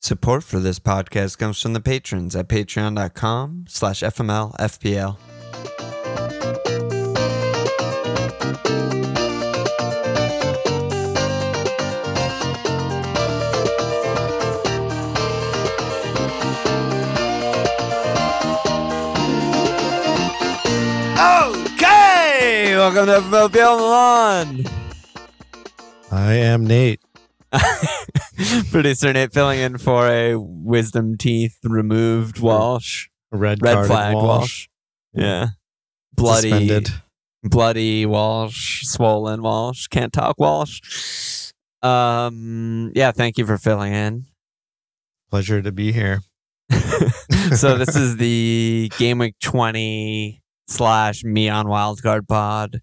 Support for this podcast comes from the patrons at patreon.com/FMLFPL. Okay, welcome to FMLFPL Alon. I am Nate. Producer Nate filling in for a wisdom teeth removed Walsh. Red flag Walsh. Yeah. Bloody. Suspended. Bloody Walsh. Swollen Walsh. Can't talk Walsh. Yeah, thank you for filling in. Pleasure to be here. So this is the Game Week 20 / me on Wildcard pod.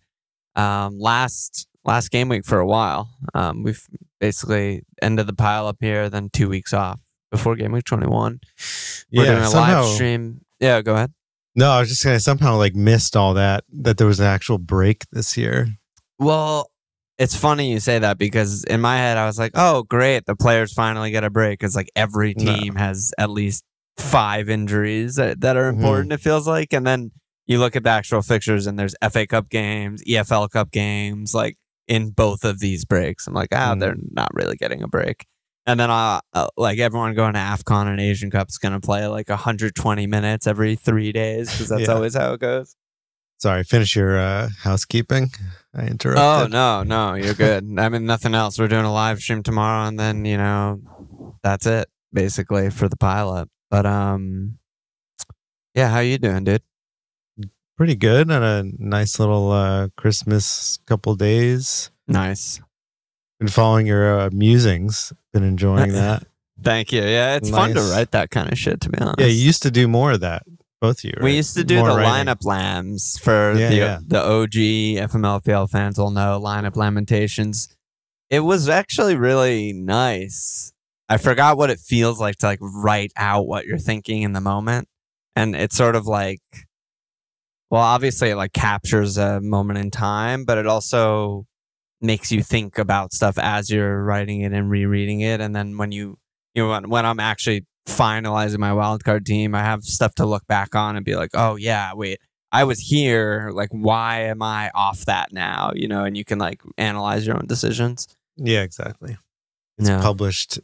Last game week for a while. We've basically ended the pile up here, then 2 weeks off before Game Week 21. We're doing a live stream. Yeah, go ahead. No, I was just going to somehow missed all that there was an actual break this year. Well, it's funny you say that because in my head I was like, oh, great. The players finally get a break. It's like every team has at least 5 injuries that are important, it feels like. And then you look at the actual fixtures and there's FA Cup games, EFL Cup games, like in both of these breaks. I'm like, they're not really getting a break. And then like everyone going to AFCON and Asian Cup is going to play like 120 minutes every 3 days because that's always how it goes. Sorry, finish your housekeeping. I interrupted. Oh, no, you're good. I mean, nothing else. We're doing a live stream tomorrow and then, that's it basically for the pileup. But yeah, how you doing, dude? Pretty good. Had a nice little Christmas couple days. Nice. Been following your musings. Been enjoying that. Thank you. Yeah, it's fun to write that kind of shit, to be honest. Yeah, you used to do more of that. Both of you, right? We used to do more the writing. Lineup lambs for the OG FMLFPL fans will know lineup lamentations. It was actually really nice. I forgot what it feels like to write out what you're thinking in the moment. And it's sort of like, well, obviously it captures a moment in time, but it also makes you think about stuff as you're writing it and rereading it. And then when when I'm actually finalizing my wildcard team, I have stuff to look back on and be like, oh yeah, wait, I was here. Like, why am I off that now? And you can analyze your own decisions. Yeah, exactly. It's published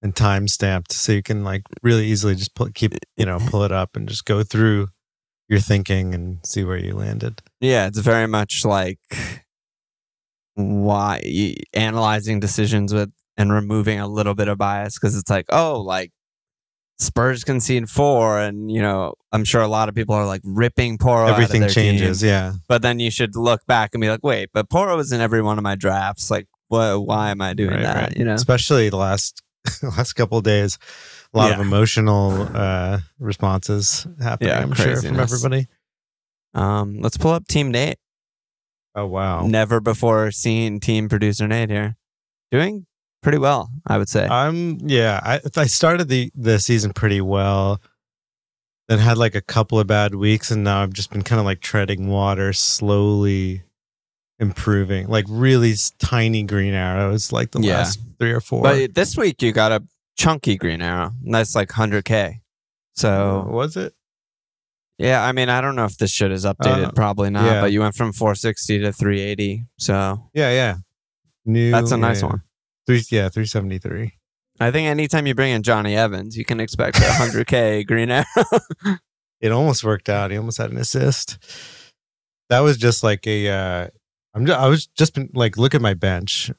and time stamped, so you can really easily just pull it up and just go through your thinking and see where you landed. Yeah, it's very much analyzing decisions with and removing a little bit of bias, because it's Spurs concede 4 and I'm sure a lot of people are ripping Porro everything out of their changes team. Yeah, but then you should look back and be like, wait, but Porro was in every one of my drafts. Why am I doing that? Right. Especially the last couple of days, a lot of emotional responses happening, I'm sure, from everybody. Let's pull up Team Nate. Oh, wow. Never before seen team producer Nate here. Doing pretty well, I would say. I started the season pretty well, then had a couple of bad weeks, and now I've just been kind of treading water, slowly improving, really tiny green arrows the last 3 or 4. But this week you got a chunky green arrow. That's 100K. So was it? Yeah, I mean, I don't know if this shit is updated. Probably not. But you went from 460 to 380. So yeah. That's a nice one. 373. I think anytime you bring in Johnny Evans, you can expect a 100K green arrow. It almost worked out. He almost had an assist. That was just I was just been look at my bench.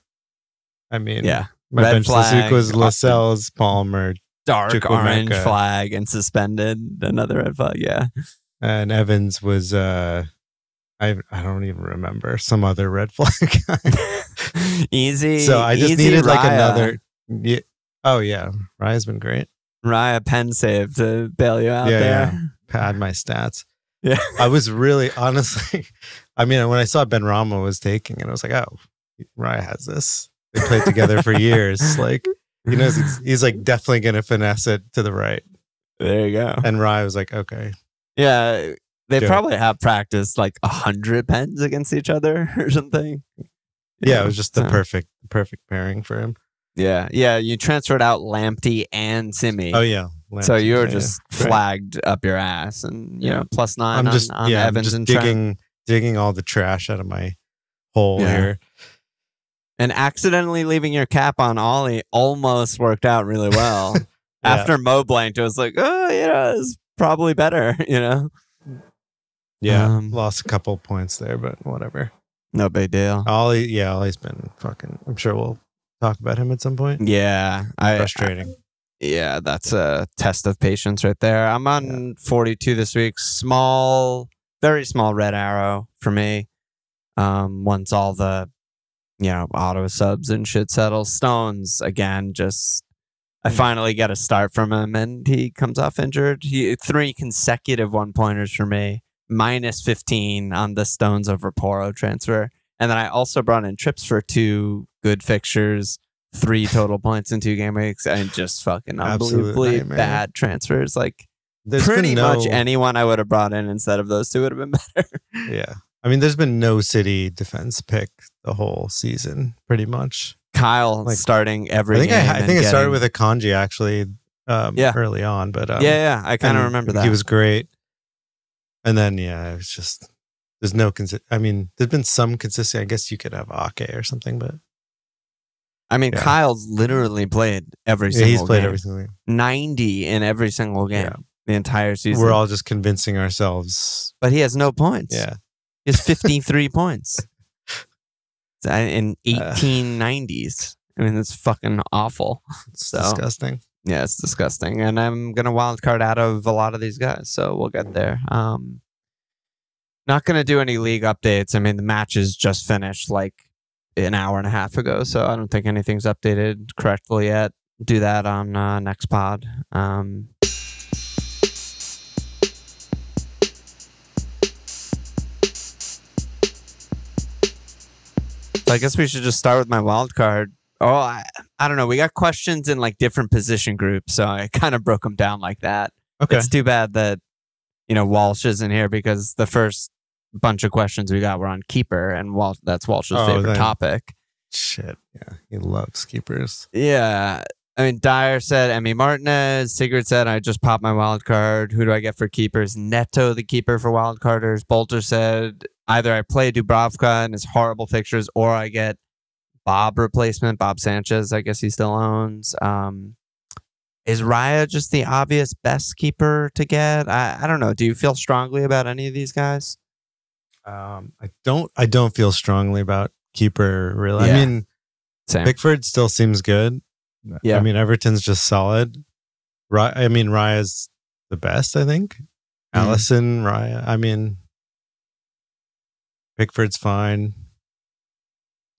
I mean, my red bench flag, this week was Lascelles, Palmer, dark Chukwuemeka, orange flag, and suspended. Another red flag, and Evans was I don't even remember, some other red flag guy. Easy. So I just needed another. Yeah. Oh yeah, Raya's been great. Raya pen save to bail you out there. Yeah. Pad my stats. Yeah. I was really, honestly, I mean, when I saw Ben Rama was taking it, I was like, oh, Raya has this. They played together for years. He's definitely going to finesse it to the right. There you go. And Raya was like, okay. Yeah. They probably have practiced 100 pens against each other or something. Yeah, it was just the perfect pairing for him. Yeah. You transferred out Lamptey and Simi. Oh yeah. So you were just flagged up your ass, and +9 I'm just, on Evans just and digging all the trash out of my hole here. And accidentally leaving your cap on Ollie almost worked out really well. After Mo blanked, it was like, it's probably better, Yeah, lost a couple points there, but whatever. No big deal. Ollie's been fucking. I'm sure we'll talk about him at some point. Yeah, frustrating. Yeah, that's a test of patience right there. I'm on 42 this week. Very small red arrow for me. Once all the, auto subs and shit settles. Stones, again, I finally get a start from him, and he comes off injured. 3 consecutive 1-pointers for me. -15 on the Stones over Poro transfer. And then I also brought in trips for 2 good fixtures. 3 total points in 2 game weeks, and just fucking unbelievably bad transfers. Like, pretty much anyone I would have brought in instead of those 2 would have been better. Yeah. I mean, there's been no City defense pick the whole season, pretty much. Kyle starting every game. I think it started with Akanji, actually, early on. But I kind of remember that. He was great. And then, it was just, there's no there's been some consistency. I guess you could have Ake or something, but. I mean, Kyle's literally played every single game. He's played every single game. 90 in every single game the entire season. We're all just convincing ourselves. But he has no points. Yeah. He has 53 points in 1890s. I mean, it's fucking awful. It's disgusting. Yeah, it's disgusting. And I'm going to wildcard out of a lot of these guys, so we'll get there. Not going to do any league updates. I mean, the matches just finished like an hour and a half ago, so I don't think anything's updated correctly yet. Do that on next pod. So I guess we should just start with my wild card. I don't know. We got questions in like different position groups, so I kind of broke them down like that. Okay. It's too bad that Walsh isn't here, because the first bunch of questions we got were on keeper, and that's Walsh's favorite topic. Shit, yeah, he loves keepers. Yeah, I mean, Dyer said Emmy Martinez. Sigurd said I just popped my wild card. Who do I get for keepers? Neto, the keeper for wild carders. Bolter said either I play Dubravka and his horrible fixtures, or I get Bob replacement, Bob Sanchez. I guess he still owns. Is Raya just the obvious best keeper to get? I don't know. Do you feel strongly about any of these guys? I don't feel strongly about keeper, really. Yeah. I mean, Same. Pickford still seems good. Yeah. I mean, Everton's just solid. Raya's the best, I think. Allison, Raya. I mean, Pickford's fine.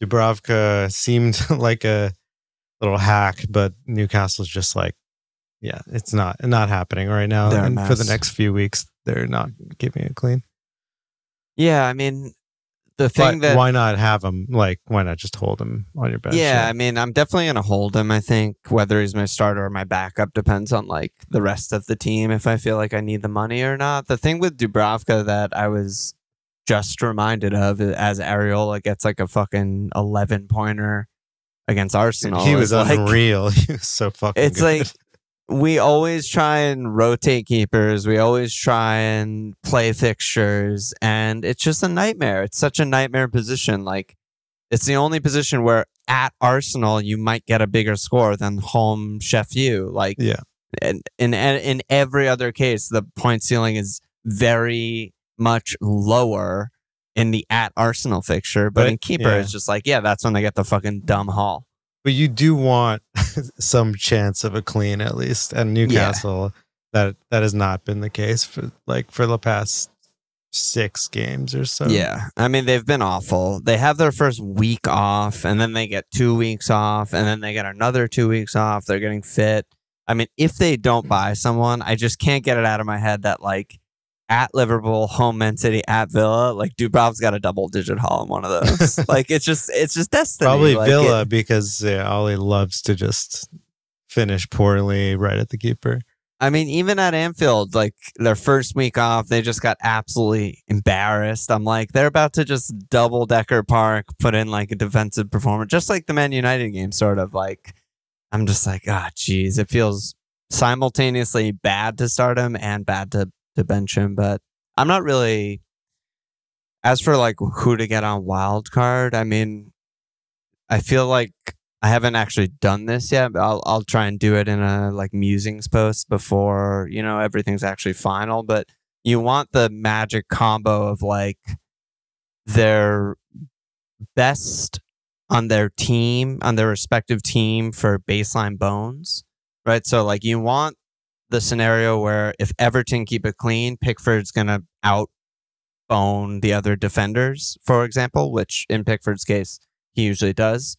Dubravka seemed like a little hack, but Newcastle's just like, it's not happening right now. And for the next few weeks, they're not keeping it clean. Yeah, I mean, the thing why not have him? Like, why not just hold him on your bench? Yeah, I mean, I'm definitely going to hold him. I think whether he's my starter or my backup depends on like the rest of the team, if I feel like I need the money or not. The thing with Dubravka that I was just reminded of, as Areola gets like a fucking 11-pointer against Arsenal. He was unreal. He was so fucking good. It's like, we always try and rotate keepers. We always try and play fixtures, and it's just a nightmare. It's such a nightmare position. Like, it's the only position where at Arsenal you might get a bigger score than home Sheffield. Like, and in every other case, the point ceiling is very much lower in the at Arsenal fixture, but in keeper, it's just like, that's when they get the fucking dumb haul. But you do want some chance of a clean, at least. And Newcastle, that has not been the case for the past 6 games or so. Yeah. I mean, they've been awful. They have their first week off, and then they get 2 weeks off, and then they get another 2 weeks off. They're getting fit. I mean, if they don't buy someone, I just can't get it out of my head that, like, at Liverpool, home Man City, at Villa, like, Dubrav's got a double-digit haul in one of those. Like, it's just destiny. Probably like Villa, because Ollie loves to just finish poorly right at the keeper. I mean, even at Anfield, like, their first week off, they just got absolutely embarrassed. I'm like, they're about to just double-decker park, put in, like, a defensive performance, just like the Man United game, sort of. Like, I'm just like, geez, it feels simultaneously bad to start him and bad to bench him. But I'm not really, as for like who to get on Wildcard, I mean, I feel like I haven't actually done this yet, but I'll try and do it in a like musings post before, everything's actually final. But you want the magic combo of like their best on their team, on their respective team for baseline bones, right? So like you want the scenario where if Everton keep it clean, Pickford's going to outbone the other defenders, for example, which in Pickford's case, he usually does.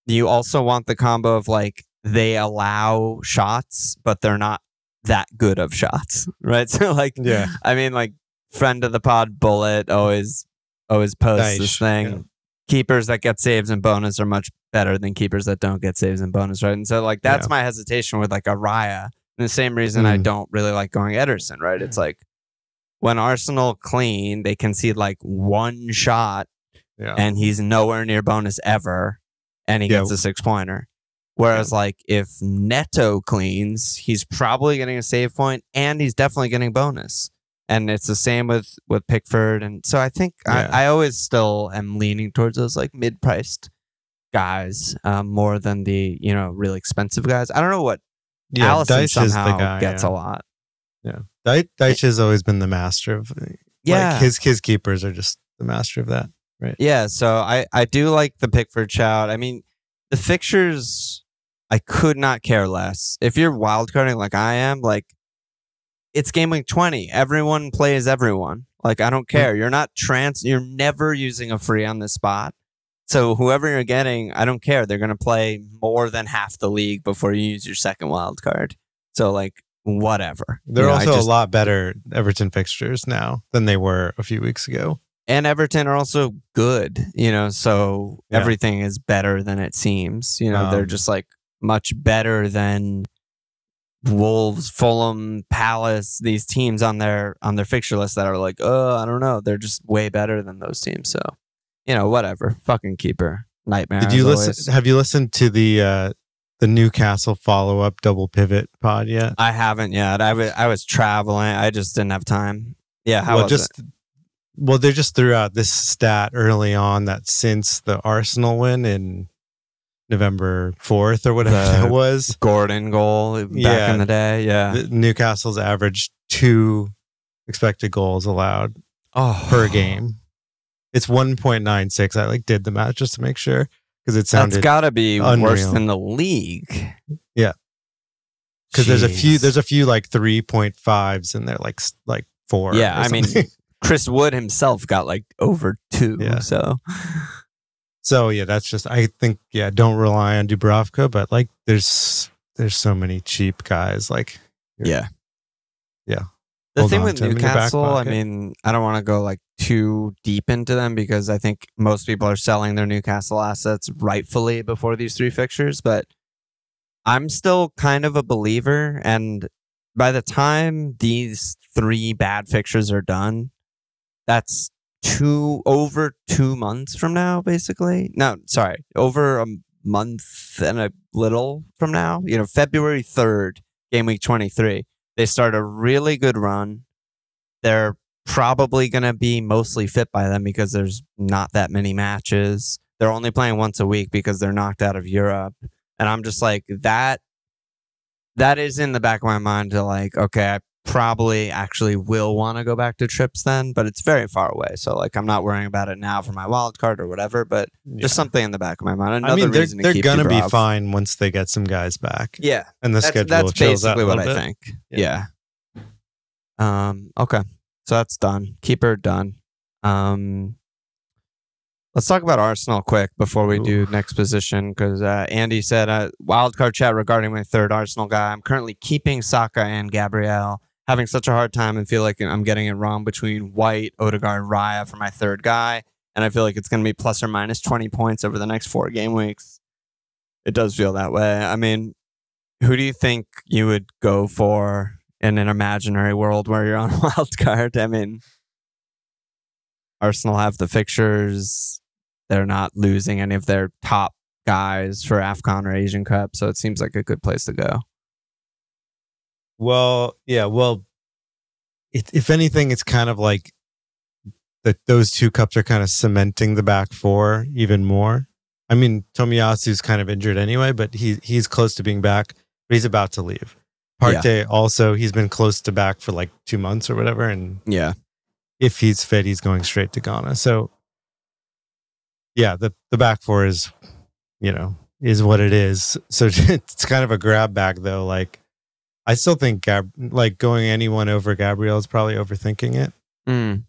You also want the combo of like they allow shots, but they're not that good of shots, right? So like, I mean, like friend of the pod, Bullet always posts this thing. Yeah. Keepers that get saves and bonus are much better than keepers that don't get saves and bonus, right? And so like that's my hesitation with like a Raya. And the same reason I don't really like going Ederson, right? It's like when Arsenal clean, they concede like one shot and he's nowhere near bonus ever, and he gets a 6-pointer. Whereas like if Neto cleans, he's probably getting a save point and he's definitely getting bonus. And it's the same with Pickford. And so I think I always still am leaning towards those like mid-priced guys more than the, really expensive guys. I don't know what Allison Dyche somehow is the guy, gets a lot. Yeah. Dyche has always been the master of like his keepers are just the master of that. Right. Yeah. So I do like the Pickford shout. I mean, the fixtures, I could not care less. If you're wildcarding like I am, like, it's game week 20. Everyone plays everyone. Like, I don't care. You're you're never using a free on this spot. So whoever you're getting, I don't care. They're going to play more than half the league before you use your second wild card. So like, whatever. They're also a lot better Everton fixtures now than they were a few weeks ago. And Everton are also good, so everything is better than it seems. They're just like much better than Wolves, Fulham, Palace, these teams on their fixture list that are like, I don't know. They're just way better than those teams. So, whatever. Fucking keeper. Nightmare. Did you listen? Have you listened to the Newcastle follow-up double pivot pod yet? I haven't yet. I was traveling. I just didn't have time. Yeah, how was it? Well, they just threw out this stat early on that since the Arsenal win in November 4th or whatever that was. Gordon goal back in the day. Yeah. Newcastle's averaged 2 expected goals allowed per game. It's 1.96. I did the math just to make sure because it sounded that's got to be unreal. Worse than the league. Yeah. Because there's a few like 3.5s in there, like 4. Yeah. I mean, Chris Wood himself got like over 2. Yeah. So yeah, that's just, I think, don't rely on Dubravka, but like there's so many cheap guys. Like, The thing with Newcastle, I mean, I don't want to go like too deep into them because I think most people are selling their Newcastle assets rightfully before these 3 fixtures, but I'm still kind of a believer. And by the time these 3 bad fixtures are done, that's over 2 months from now, basically. No, sorry, over a month and a little from now. February 3rd, game week 23. They start a really good run. They're probably going to be mostly fit by then because there's not that many matches. They're only playing once a week because they're knocked out of Europe. And I'm just like, that is in the back of my mind to like, okay, I probably actually will want to go back to trips then, but it's very far away. So like, I'm not worrying about it now for my wild card or whatever, but just something in the back of my mind. Another reason they're going to be fine once they get some guys back. Yeah. And the schedule chills out a little bit. That's basically what I think. Yeah. Okay. So that's done. Keeper done. Let's talk about Arsenal quick before we do next position, because Andy said, wildcard chat regarding my third Arsenal guy. I'm currently keeping Saka and Gabriel, having such a hard time and feel like I'm getting it wrong between White, Odegaard, Raya for my third guy. And I feel like it's going to be plus or minus 20 points over the next 4 game weeks. It does feel that way. I mean, who do you think you would go for in an imaginary world where you're on wildcard? I mean, Arsenal have the fixtures. They're not losing any of their top guys for AFCON or Asian Cup, so it seems like a good place to go. Well, yeah, well, if anything, it's kind of like that those two cups are kind of cementing the back four even more. I mean, Tomiyasu's kind of injured anyway, but he's close to being back, but he's about to leave. Partey also, he's been close to back for like 2 months or whatever, and if he's fit, he's going straight to Ghana. So yeah, the back four is, is what it is. So it's kind of a grab bag though. Like, I still think going anyone over Gabriel is probably overthinking it.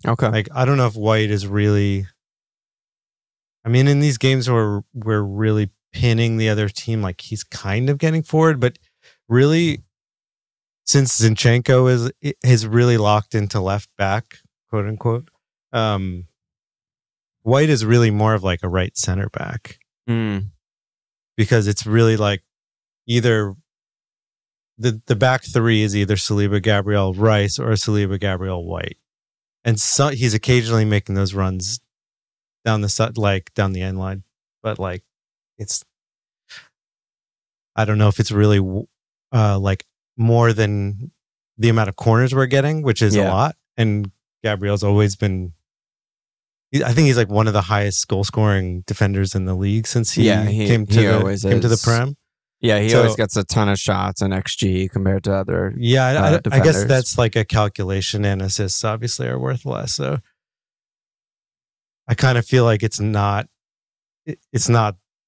Okay. Like, I don't know if White is really. I mean, in these games where we're really pinning the other team, like he's kind of getting forward, but really, since Zinchenko is really locked into left back, quote unquote, White is really more of like a right center back. Because it's really like either the back three is either Saliba, Gabriel, Rice, or Saliba, Gabriel, White. And so he's occasionally making those runs down the end line, but like I don't know if it's really like more than the amount of corners we're getting, which is a lot. And Gabriel's always been, I think he's like one of the highest goal scoring defenders in the league since he came to the Prem. Yeah, he always gets a ton of shots and XG compared to other. Yeah, I guess that's like a calculation, and assists obviously are worth less. So I kind of feel like it's not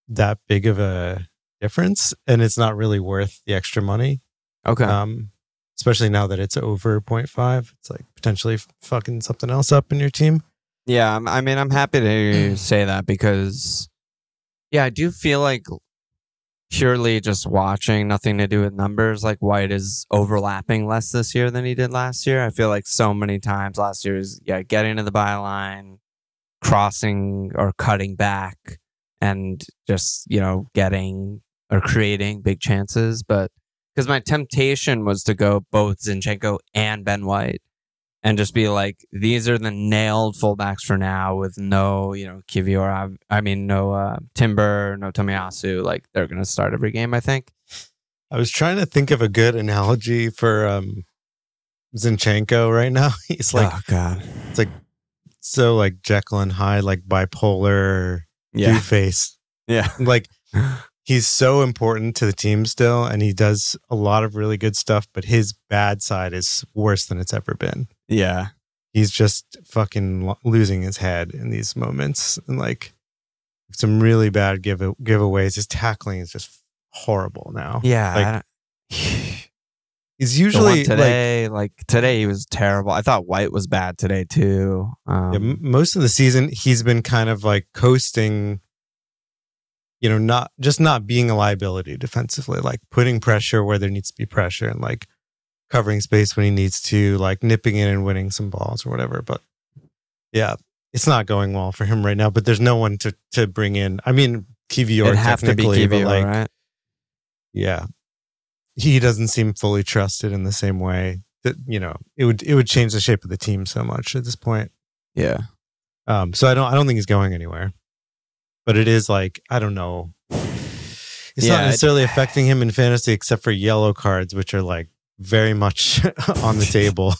that big of a difference, and it's not really worth the extra money. Okay. Especially now that it's over 0.5, it's like potentially fucking something else up in your team. Yeah, I mean, I'm happy to say that because, I do feel like purely just watching, nothing to do with numbers, like White is overlapping less this year than he did last year. I feel like so many times last year is getting to the byline, crossing or cutting back, and just getting or creating big chances. But because my temptation was to go both Zinchenko and Ben White and just be like, these are the nailed fullbacks for now with no, Kivior, no Timber, no Tomiyasu. Like, they're going to start every game, I think. I was trying to think of a good analogy for Zinchenko right now. He's like, oh, God. It's like, so like Jekyll and Hyde, like bipolar, two-faced. Yeah. Like, he's so important to the team still, and he does a lot of really good stuff, but his bad side is worse than it's ever been. Yeah. He's just fucking losing his head in these moments. And like some really bad giveaways. His tackling is just horrible now. Yeah. He's usually today he was terrible. I thought White was bad today too. Most of the season he's been kind of like coasting, not being a liability defensively, like putting pressure where there needs to be pressure and like covering space when he needs to, like nipping in and winning some balls or whatever. But yeah, it's not going well for him right now, but there's no one to bring in. I mean, Kivior technically, but like, right? Yeah, he doesn't seem fully trusted in the same way that, it would change the shape of the team so much at this point. Yeah. So I don't think he's going anywhere, but it is like, I don't know. It's not necessarily affecting him in fantasy except for yellow cards, which are like very much on the table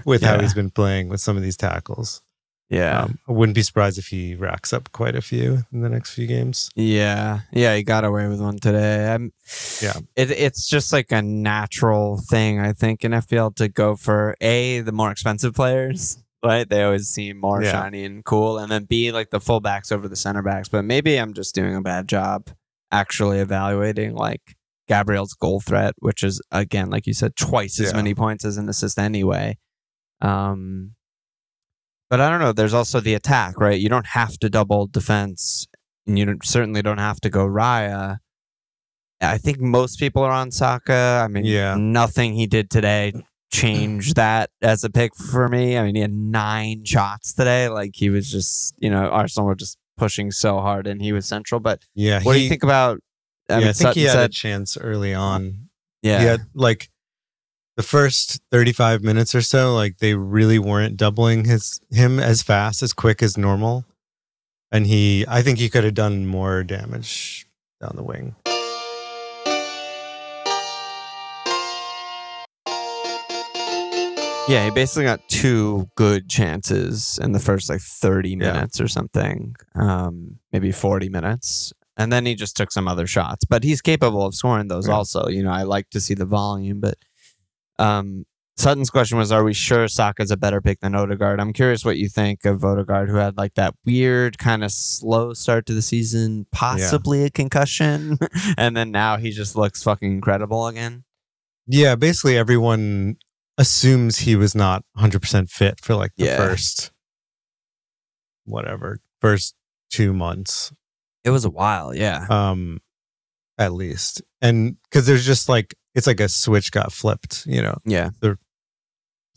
with how he's been playing with some of these tackles. Yeah. I wouldn't be surprised if he racks up quite a few in the next few games. Yeah. Yeah, he got away with one today. It's just like a natural thing, I think, in FPL to go for the more expensive players, right? They always seem more shiny and cool. And then B, like the fullbacks over the center backs. But maybe I'm just doing a bad job actually evaluating like Gabriel's goal threat, which is, again, like you said, twice as many points as an assist anyway. But I don't know. There's also the attack, right? You don't have to double defense, and you certainly don't have to go Raya. I think most people are on Saka. I mean, nothing he did today changed that as a pick for me. I mean, he had 9 shots today. Like, he was just, Arsenal were just pushing so hard, and he was central. But what do you think about... I think he had a chance early on. Yeah. He had, like, the first 35 minutes or so, like, they really weren't doubling him as fast, as quick as normal. And I think he could have done more damage down the wing. Yeah, he basically got 2 good chances in the first like 30 minutes or something, maybe 40 minutes. And then he just took some other shots. But he's capable of scoring those also. You know, I like to see the volume. But Sutton's question was, are we sure Saka's a better pick than Odegaard? I'm curious what you think of Odegaard, who had like that weird kind of slow start to the season, possibly a concussion. And then now he just looks fucking incredible again. Yeah, basically everyone assumes he was not 100% fit for like the first 2 months. It was a while, at least. And because there's just like, it's like a switch got flipped, you know. The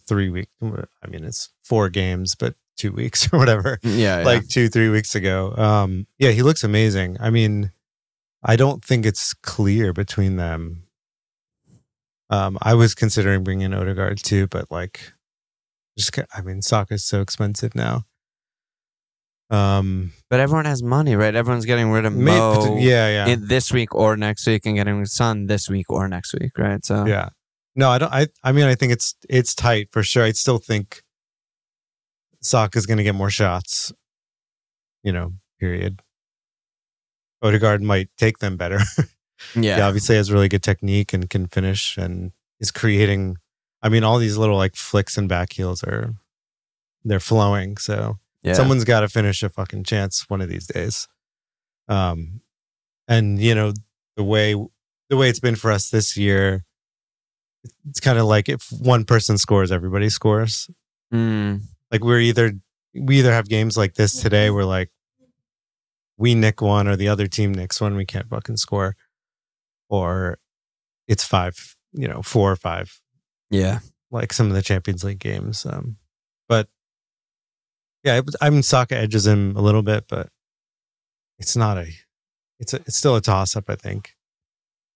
3 weeks, I mean, it's 4 games, but 2 weeks or whatever. Like 2-3 weeks ago. He looks amazing. I mean, I don't think it's clear between them. I was considering bringing Odegaard too, but like, Saka's so expensive now. But everyone has money, right? Everyone's getting rid of Mo this week or next week, and getting Son this week or next week, right? So no, I don't. I think it's tight for sure. I still think Saka's going to get more shots. You know, period. Odegaard might take them better. He obviously has really good technique and can finish and is creating. I mean, all these little like flicks and back heels they're flowing. So someone's got to finish a fucking chance one of these days. And you know, the way it's been for us this year, it's kind of like if one person scores, everybody scores. Like we either have games like this today where like we nick one or the other team nicks one, we can't fucking score. Or it's 5, 4 or 5. Yeah. Like some of the Champions League games. But yeah, Saka edges him a little bit, but it's still a toss up, I think.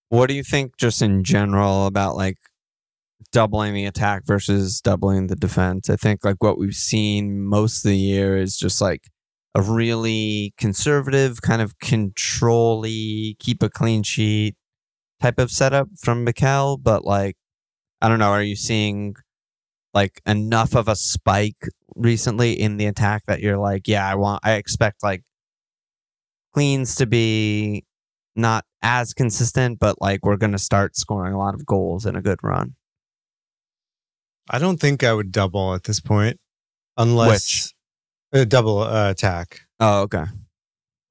What do you think just in general about like doubling the attack versus doubling the defense? I think like what we've seen most of the year is just like a really conservative kind of control-y, keep a clean sheet type of setup from Mikel, but like, I don't know, are you seeing like enough of a spike recently in the attack that you're like, I expect like cleans to be not as consistent, but like we're going to start scoring a lot of goals in a good run? I don't think I would double at this point unless a double attack. Oh, okay.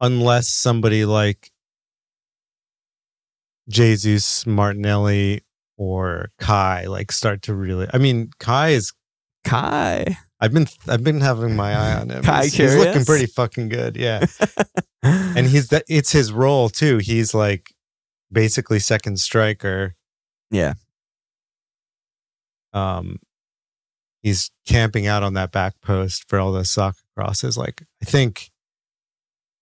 Unless somebody like Jesus, Martinelli, or Kai like start to really. I mean, Kai. I've been having my eye on him. He's looking pretty fucking good. Yeah, and it's his role too. He's like basically second striker. Yeah. He's camping out on that back post for all those soccer crosses. Like I think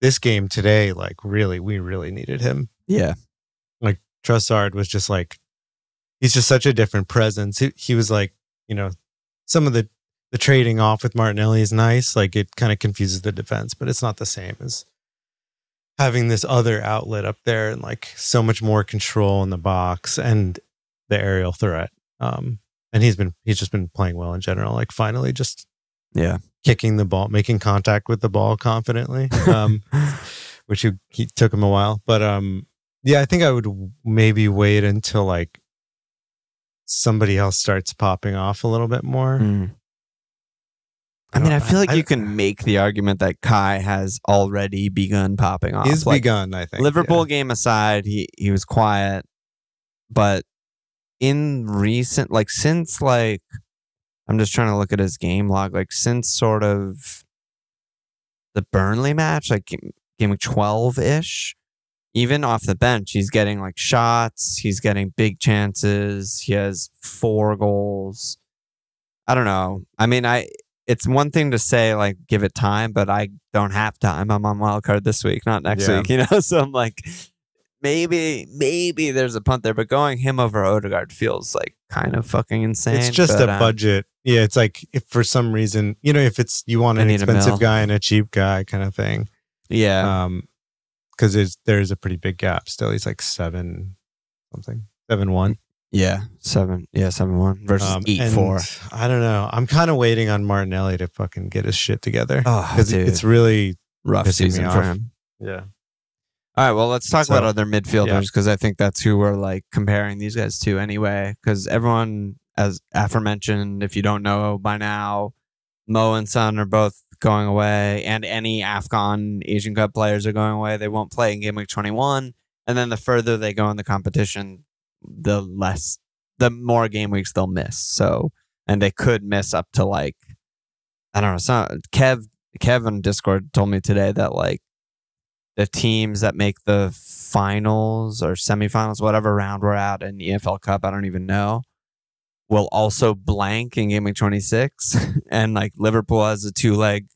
this game today, like we really needed him. Yeah. Like Trossard was just like, he's just such a different presence. He was like, you know, some of the trading off with Martinelli is nice. Like it kind of confuses the defense, but it's not the same as having this other outlet up there and like so much more control in the box and the aerial threat. And he's just been playing well in general. Like finally just kicking the ball, making contact with the ball confidently, which he took him a while. But I think I would maybe wait until like somebody else starts popping off a little bit more. I mean, I feel like you can make the argument that Kai has already begun popping off. He's begun, I think. Liverpool game aside, he was quiet, but in recent, like since like, I'm just trying to look at his game log, like since sort of the Burnley match, like game 12-ish, even off the bench, he's getting like shots, he's getting big chances, he has 4 goals. I don't know. I mean, it's one thing to say like give it time, but I don't have time. I'm on Wildcard this week, not next week, you know? So I'm like, maybe there's a punt there, but going him over Odegaard feels like kind of fucking insane. It's just a budget. Yeah, it's like if for some reason, you know, if it's you want an expensive guy and a cheap guy kind of thing. Yeah. because there's a pretty big gap still. He's like 7 something, 7-1. Yeah, 7-1 versus 8-4. I don't know. I'm kind of waiting on Martinelli to fucking get his shit together. Because it's really rough season for him. Yeah. All right, well, let's talk about other midfielders because I think that's who we're like comparing these guys to anyway. Because everyone, as aforementioned, if you don't know by now, Mo and Son are both going away, and any AFCON Asian Cup players are going away. They won't play in game week 21, and then the further they go in the competition, the more game weeks they'll miss. So, and they could miss up to like, I don't know. Kev on Discord told me today that like the teams that make the finals or semifinals, whatever round we're at in the EFL Cup, I don't even know, will also blank in game week 26. And like Liverpool has a two-leg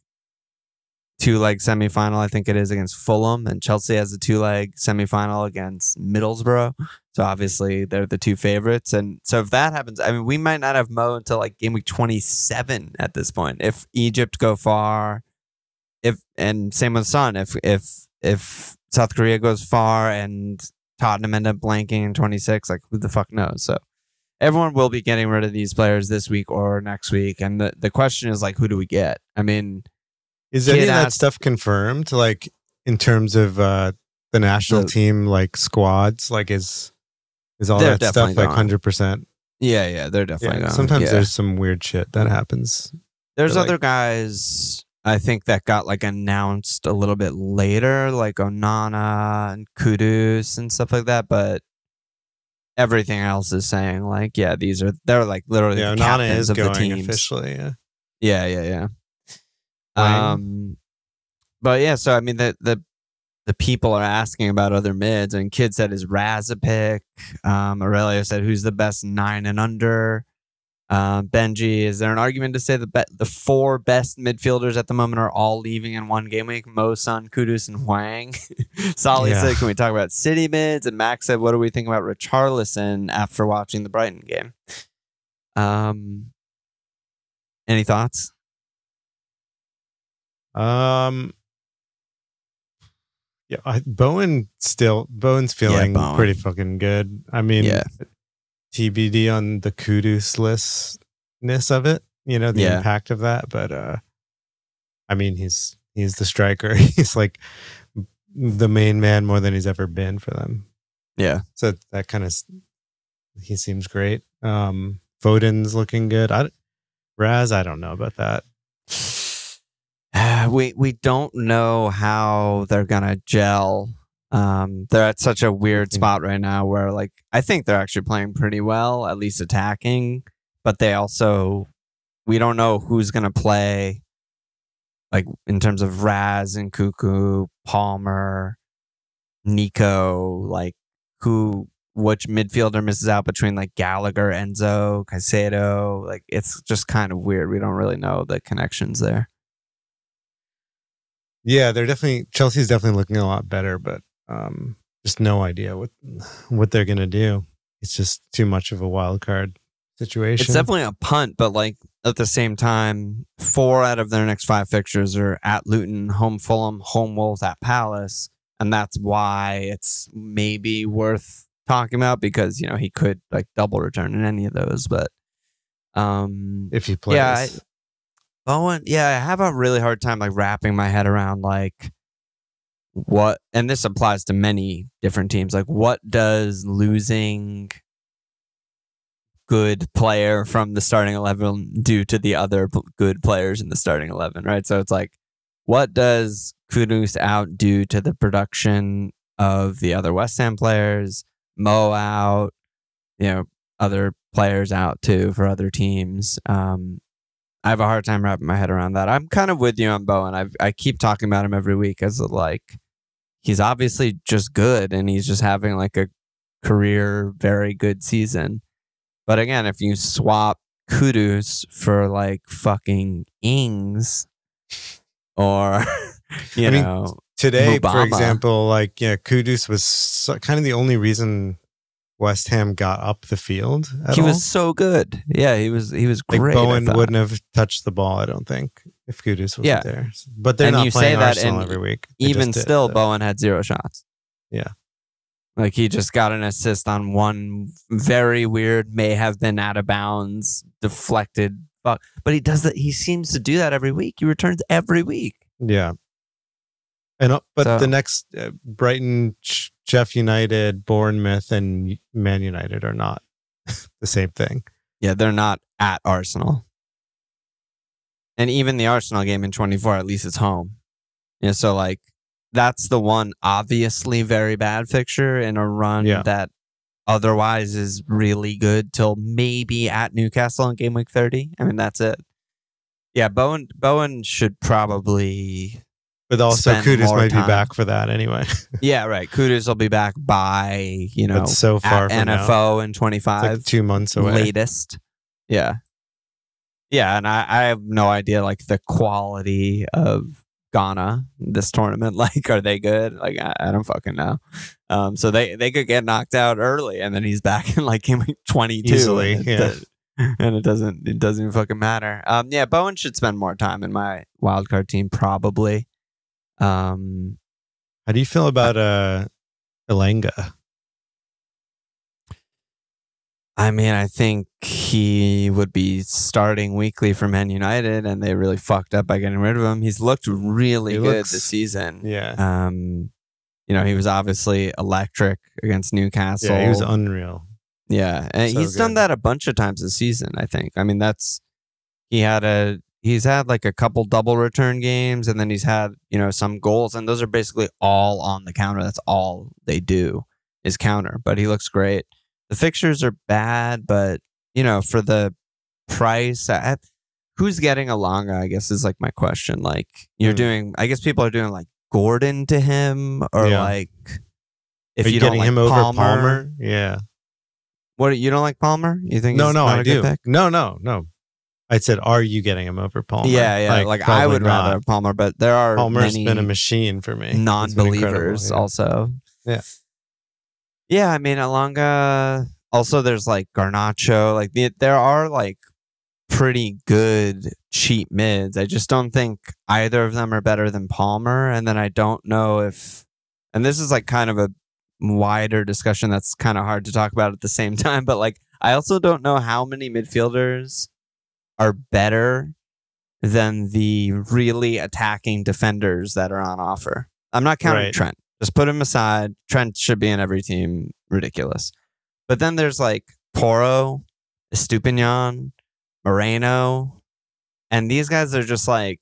semifinal, I think it is, against Fulham, and Chelsea has a 2-leg semifinal against Middlesbrough. So obviously they're the two favorites. And so if that happens, I mean, we might not have Mo until like game week 27 at this point. If Egypt go far, and same with Son, if South Korea goes far and Tottenham end up blanking in 26, like who the fuck knows? So everyone will be getting rid of these players this week or next week. And the question is like, who do we get? I mean, is any of that stuff confirmed? Like in terms of the national team, like squads, like is all that stuff like 100%? Yeah, they're definitely gone. Sometimes there's some weird shit that happens. There's other guys I think that got like announced a little bit later, like Onana and Kudus and stuff like that, but everything else is saying like, yeah, they're like literally the captains of the teams officially. Yeah. But yeah, so I mean the people are asking about other mids, and Kid said is Raz a pick. Aurelio said who's the best 9 and under. Benji, is there an argument to say the 4 best midfielders at the moment are all leaving in one game week? Mo, Son, Kudus, and Hwang. Solly said, can we talk about City mids? And Max said, what do we think about Richarlison after watching the Brighton game? Any thoughts? Bowen's feeling pretty fucking good. I mean, TBD on the Kudus-lessness of it, the impact of that. But I mean, he's the striker. He's like the main man more than he's ever been for them. Yeah. So that kind of, he seems great. Foden's looking good. Raz, I don't know about that. We don't know how they're gonna gel. They're at such a weird spot right now where like I think they're actually playing pretty well, at least attacking, but we don't know who's gonna play like in terms of Raz and Cuckoo, Palmer, Nico, like which midfielder misses out between like Gallagher, Enzo, Caicedo. Like it's just kind of weird. We don't really know the connections there. Yeah, Chelsea's definitely looking a lot better, but just no idea what they're gonna do. It's just too much of a wild card situation. It's definitely a punt, but like at the same time, 4 out of their next 5 fixtures are at Luton, home Fulham, home Wolves, at Palace, and that's why it's maybe worth talking about because he could like double return in any of those. But if he plays, Bowen, I have a really hard time like wrapping my head around like what, and this applies to many different teams. Like, what does losing good player from the starting 11 do to the other good players in the starting 11? Right. So it's like, what does Kudus out do to the production of the other West Ham players? Mo out, other players out too for other teams. I have a hard time wrapping my head around that. I'm kind of with you on Bowen. I keep talking about him every week as like he's obviously just good and he's just having like a career very good season. But again, if you swap Kudus for like fucking Ings or today, Mubama, for example, like Kudus was kind of the only reason West Ham got up the field at He all. was so good. Yeah, he was great. Like Bowen wouldn't have touched the ball, I don't think, if Kudus wasn't there. But they're not playing Arsenal every week. Even still, Bowen had 0 shots. Yeah. Like he just got an assist on one very weird, may have been out of bounds, deflected. But he does that. He seems to do that every week. He returns every week. Yeah. And the next Brighton, Sheffield United, Bournemouth, and Man United are not the same thing. Yeah, they're not at Arsenal. And even the Arsenal game in 24, at least it's home. Yeah, so like that's the one obviously very bad fixture in a run that otherwise is really good till maybe at Newcastle in game week 30. I mean, that's it. Yeah, Bowen should probably... But also Kudus might be back for that anyway. Yeah, right. Kudus will be back by, That's so far at from NFO now. in 25. It's like 2 months away. Latest. Yeah. Yeah, and I have no idea, like, the quality of Ghana this tournament. Like, are they good? Like, I don't fucking know. So they could get knocked out early, and then he's back in, like, game week 22. Easily, And it doesn't even fucking matter. Yeah, Bowen should spend more time in my wildcard team, probably. How do you feel about Elanga? I mean, I think he would be starting weekly for Man United, and they really fucked up by getting rid of him. He's looked really good this season. Yeah. He was obviously electric against Newcastle. Yeah, he was unreal. Yeah, and he's done that a bunch of times this season, I think. I mean, he's had like a couple double return games, and then he's had, some goals, and those are basically all on the counter. That's all they do is counter, but he looks great. The fixtures are bad, but, for the price, who's getting Alonga, I guess is like my question. Like I guess people are doing like Gordon to him, or like, if you don't like him over Palmer. Yeah. What, you don't like Palmer? You think no, I do. No. I said, are you getting him over Palmer? Yeah. Like I would rather have Palmer, but there are Palmer's many been a machine for me. Non-believers also. Yeah. Yeah, I mean, Alonga. Also, there's like Garnacho. Like there are like pretty good cheap mids. I just don't think either of them are better than Palmer. And then I don't know if, and this is like kind of a wider discussion that's kind of hard to talk about at the same time, but like I also don't know how many midfielders are better than the really attacking defenders that are on offer. I'm not counting Trent. Just put him aside. Trent should be in every team. Ridiculous. But then there's like Porro, Estupinian, Moreno, and these guys are just like,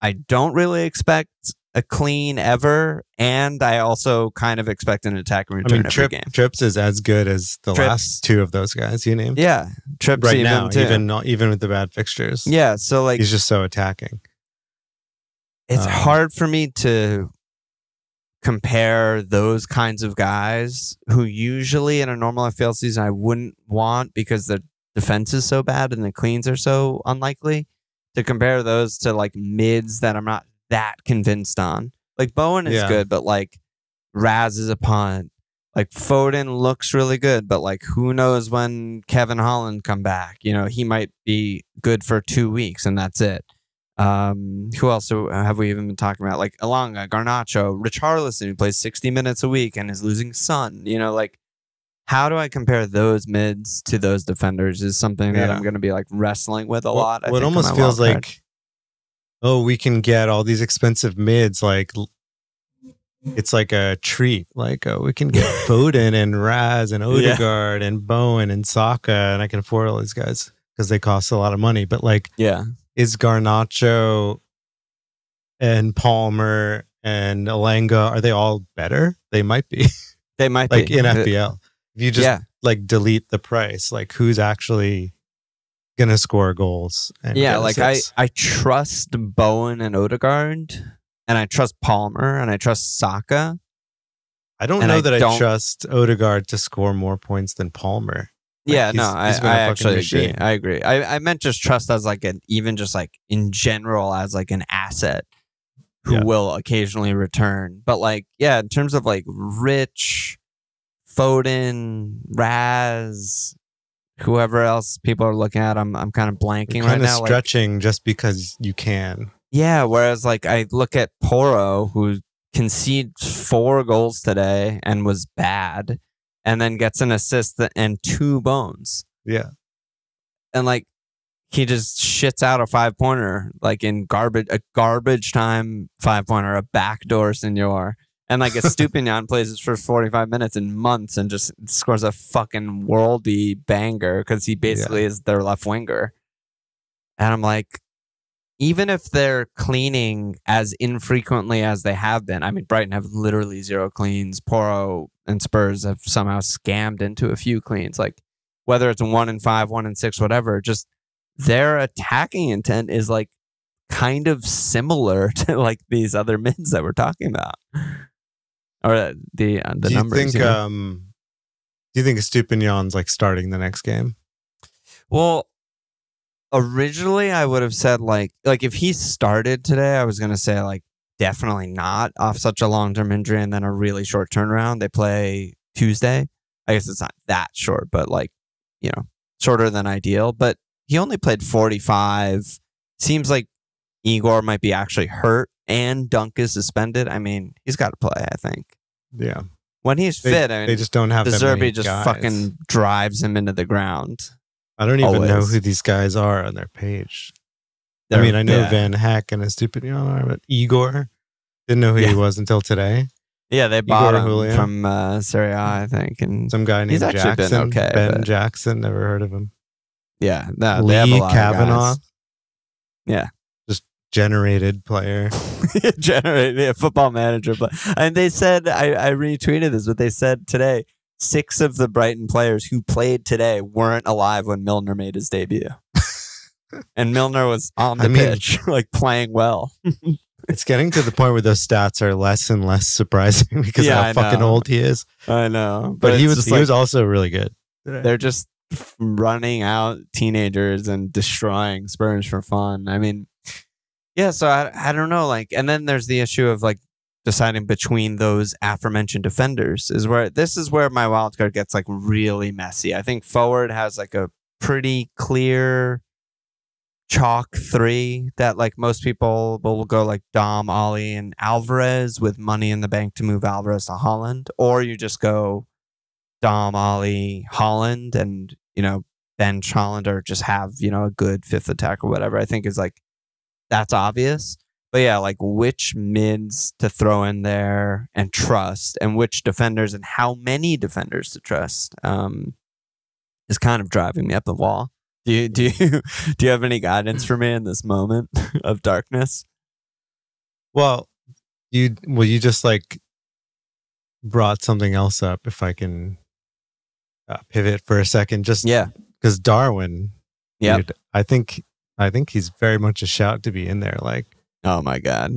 I don't really expect a clean ever, and I also kind of expect an attack and return every game. Trips is as good as the last two of those guys you named. Yeah, Trips right now, even with the bad fixtures. Yeah, so like he's just so attacking. It's hard for me to compare those kinds of guys who usually in a normal FPL season I wouldn't want because the defense is so bad and the cleans are so unlikely, to compare those to like mids that I'm not that convinced on. Like Bowen is good, but like Raz is a punt. Like Foden looks really good, but like who knows when Kevin Holland come back? He might be good for 2 weeks and that's it. Who else have we even been talking about? Like Elanga, Garnacho, Richarlison, who plays 60 minutes a week and is losing Son. Like how do I compare those mids to those defenders is something that I'm going to be like wrestling with a lot. What almost feels like, we can get all these expensive mids. Like it's like a treat. Like, we can get Foden and Raz and Odegaard and Bowen and Saka, and I can afford all these guys because they cost a lot of money. But like, is Garnacho and Palmer and Elanga, are they all better? They might be. They might like be. In FPL. If you just like delete the price, like who's actually going to score goals? And like I trust Bowen and Odegaard, and I trust Palmer, and I trust Saka. I don't know that I trust Odegaard to score more points than Palmer. Like I actually agree. I agree. I meant just trust as like even just like in general as like an asset who will occasionally return. But like, in terms of like rich, Foden, Raz, whoever else people are looking at. I'm kind of blanking right now. Kind of stretching just because you can. Yeah, whereas like I look at Porro, who conceded 4 goals today and was bad, and then gets an assist and 2 bones. Yeah. And like he just shits out a 5-pointer, like in a garbage time 5-pointer, a backdoor senor. And like a Stupinian plays his first 45 minutes in months and just scores a fucking worldy banger because he basically is their left winger. And I'm like, even if they're cleaning as infrequently as they have been, I mean, Brighton have literally 0 cleans. Porro and Spurs have somehow scammed into a few cleans. Like whether it's 1 in 5, 1 in 6, whatever, just their attacking intent is like kind of similar to like these other mids that we're talking about. Or the numbers. Do you think Stupinian's like starting the next game? Well, originally I would have said like if he started today, I was gonna say like definitely not off such a long-term injury and then a really short turnaround. They play Tuesday. I guess it's not that short, but like, you know, shorter than ideal. But he only played 45. Seems like Igor might be actually hurt and Dunk is suspended. I mean, he's got to play, I think. Yeah. When he's fit, I mean, they just don't have that many just guys. fucking drives him into the ground. I don't even know who these guys are on their page. I mean, I know Van Hack and Estupinian are, but Igor, didn't know who he was until today. Yeah, they bought him from Serie A, I think. And some guy named Jackson. Been okay, Ben Jackson, never heard of him. Yeah. Lee Kavanaugh. Yeah. Just generated player. Generated football manager. And they said, I retweeted this, but they said today, 6 of the Brighton players who played today weren't alive when Milner made his debut. And Milner was on the pitch, like playing well. It's getting to the point where those stats are less and less surprising because of how fucking old he is. I know. But he was also really good. They're just running out teenagers and destroying Spurs for fun. I mean, yeah, so I don't know. Like, and then there's the issue of like deciding between those aforementioned defenders this is where my wildcard gets like really messy. I think forward has like a pretty clear chalk 3 that like most people will go like Dom, Ollie, and Alvarez with money in the bank to move Alvarez to Holland, or you just go Dom, Ollie, Holland, and bench Holland or just have a good 5th attack or whatever. I think is like that's obvious. But yeah, like which mids to throw in there and trust, and which defenders and how many defenders to trust is kind of driving me up the wall. Do you have any guidance for me in this moment of darkness? Well, you just like brought something else up. If I can pivot for a second, just because Darwin, dude, I think he's very much a shout to be in there. Like, oh my god,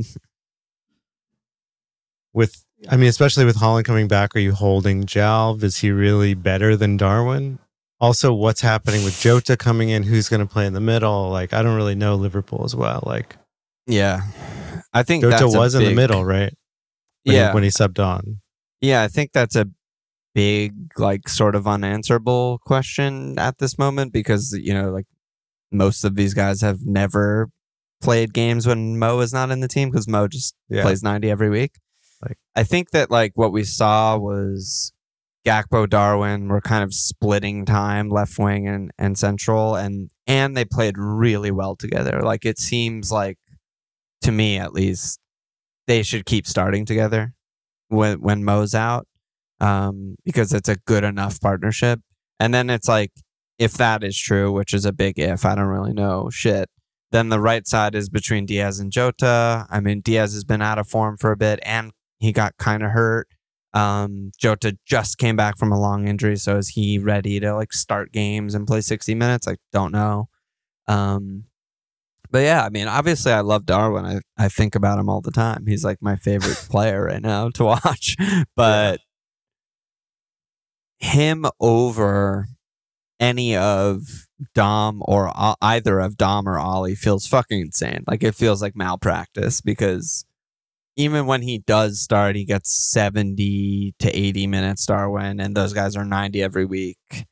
especially with Holland coming back, are you holding Jalv? Is he really better than Darwin? Also, what's happening with Jota coming in? Who's going to play in the middle? Like, I don't really know Liverpool as well. Like, yeah, I think Jota was in the middle, right? When he subbed on. Yeah, I think that's a big, like, sort of unanswerable question at this moment because like most of these guys have never played games when Mo is not in the team because Mo just plays 90 every week. Like, I think that like what we saw was Gakpo, Darwin were kind of splitting time left wing and central, and they played really well together. Like it seems like, to me at least, they should keep starting together when Mo's out because it's a good enough partnership. And then it's like, if that is true, which is a big if, I don't really know shit, then the right side is between Diaz and Jota. I mean, Diaz has been out of form for a bit and he got kind of hurt. Jota just came back from a long injury, so is he ready to like start games and play 60 minutes? I don't know. But yeah, I mean, obviously I love Darwin. I think about him all the time. He's like my favorite player right now to watch. But him over any of Dom or either of Dom or Ollie feels fucking insane. Like it feels like malpractice because even when he does start, he gets 70 to 80 minutes Darwin, and those guys are 90 every week.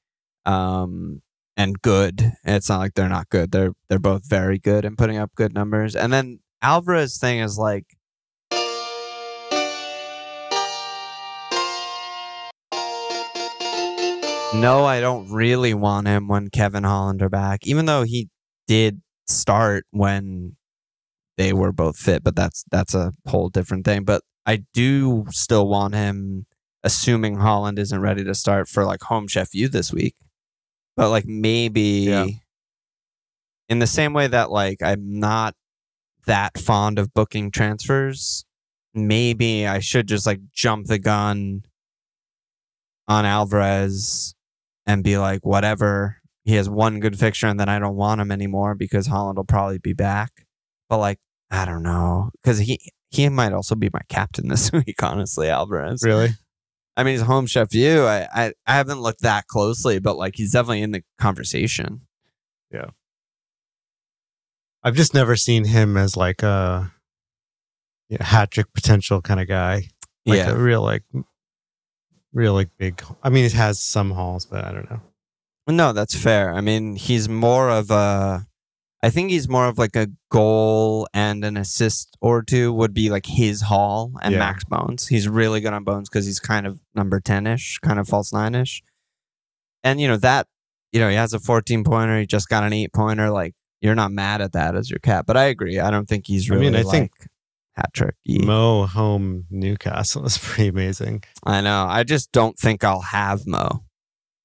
And good. It's not like they're not good. They're both very good and putting up good numbers. And then Alvarez thing is like, no, I don't really want him when Kevin Holland are back, even though he did start when they were both fit, but that's a whole different thing. But I do still want him, assuming Holland isn't ready to start for like home Chef U this week. But like maybe in the same way that like I'm not that fond of booking transfers, maybe I should just like jump the gun on Alvarez and be like, whatever. He has one good fixture and then I don't want him anymore because Holland will probably be back. But like, I don't know. Because he might also be my captain this week, honestly, Alvarez. Really? I mean, he's home Chef U. I haven't looked that closely, but like he's definitely in the conversation. Yeah. I've just never seen him as like a hat trick potential kind of guy. Like a real big. I mean, it has some hauls, but I don't know. No, that's fair. I mean, he's more of a. I think he's more of like a goal and an assist or two would be like his haul and max bones. He's really good on bones because he's kind of number 10-ish, kind of false 9-ish. And, he has a 14-pointer. He just got an 8-pointer. Like, you're not mad at that as your cap. But I agree. I don't think he's really I think hat trick. Mo home Newcastle is pretty amazing. I know. I just don't think I'll have Mo.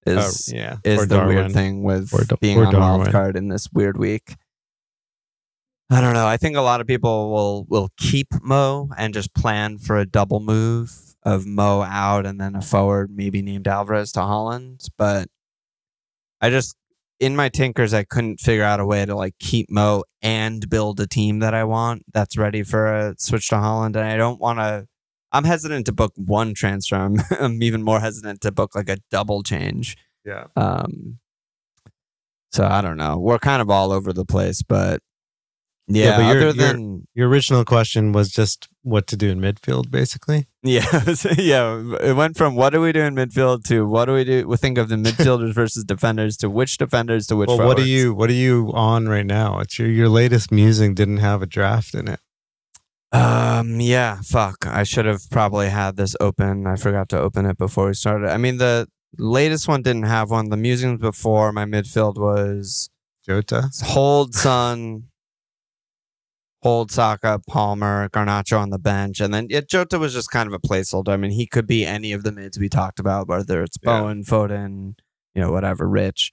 Is the Darwin. Weird thing with being on Wildcard in this weird week. I don't know. I think a lot of people will keep Mo and just plan for a double move of Mo out and then a forward maybe named Alvarez to Holland. But I just, in my tinkers, I couldn't figure out a way to like keep Mo and build a team that I want that's ready for a switch to Holland. And I don't want to, I'm hesitant to book one transfer. I'm even more hesitant to book like a double change. Yeah. So I don't know. We're kind of all over the place, but but your original question was just what to do in midfield, basically. Yeah. It went from what do we do in midfield to what do we do? We think of the midfielders versus defenders to which defenders to which forwards. What are you on right now? It's your latest musing didn't have a draft in it. Fuck. I should have probably had this open. I forgot to open it before we started. I mean, the latest one didn't have one. The musings before my midfield was Jota, hold Son, hold Saka, Palmer, Garnacho on the bench, and then Jota was just kind of a placeholder. I mean, he could be any of the mids we talked about, whether it's Bowen, Foden, whatever, Rich.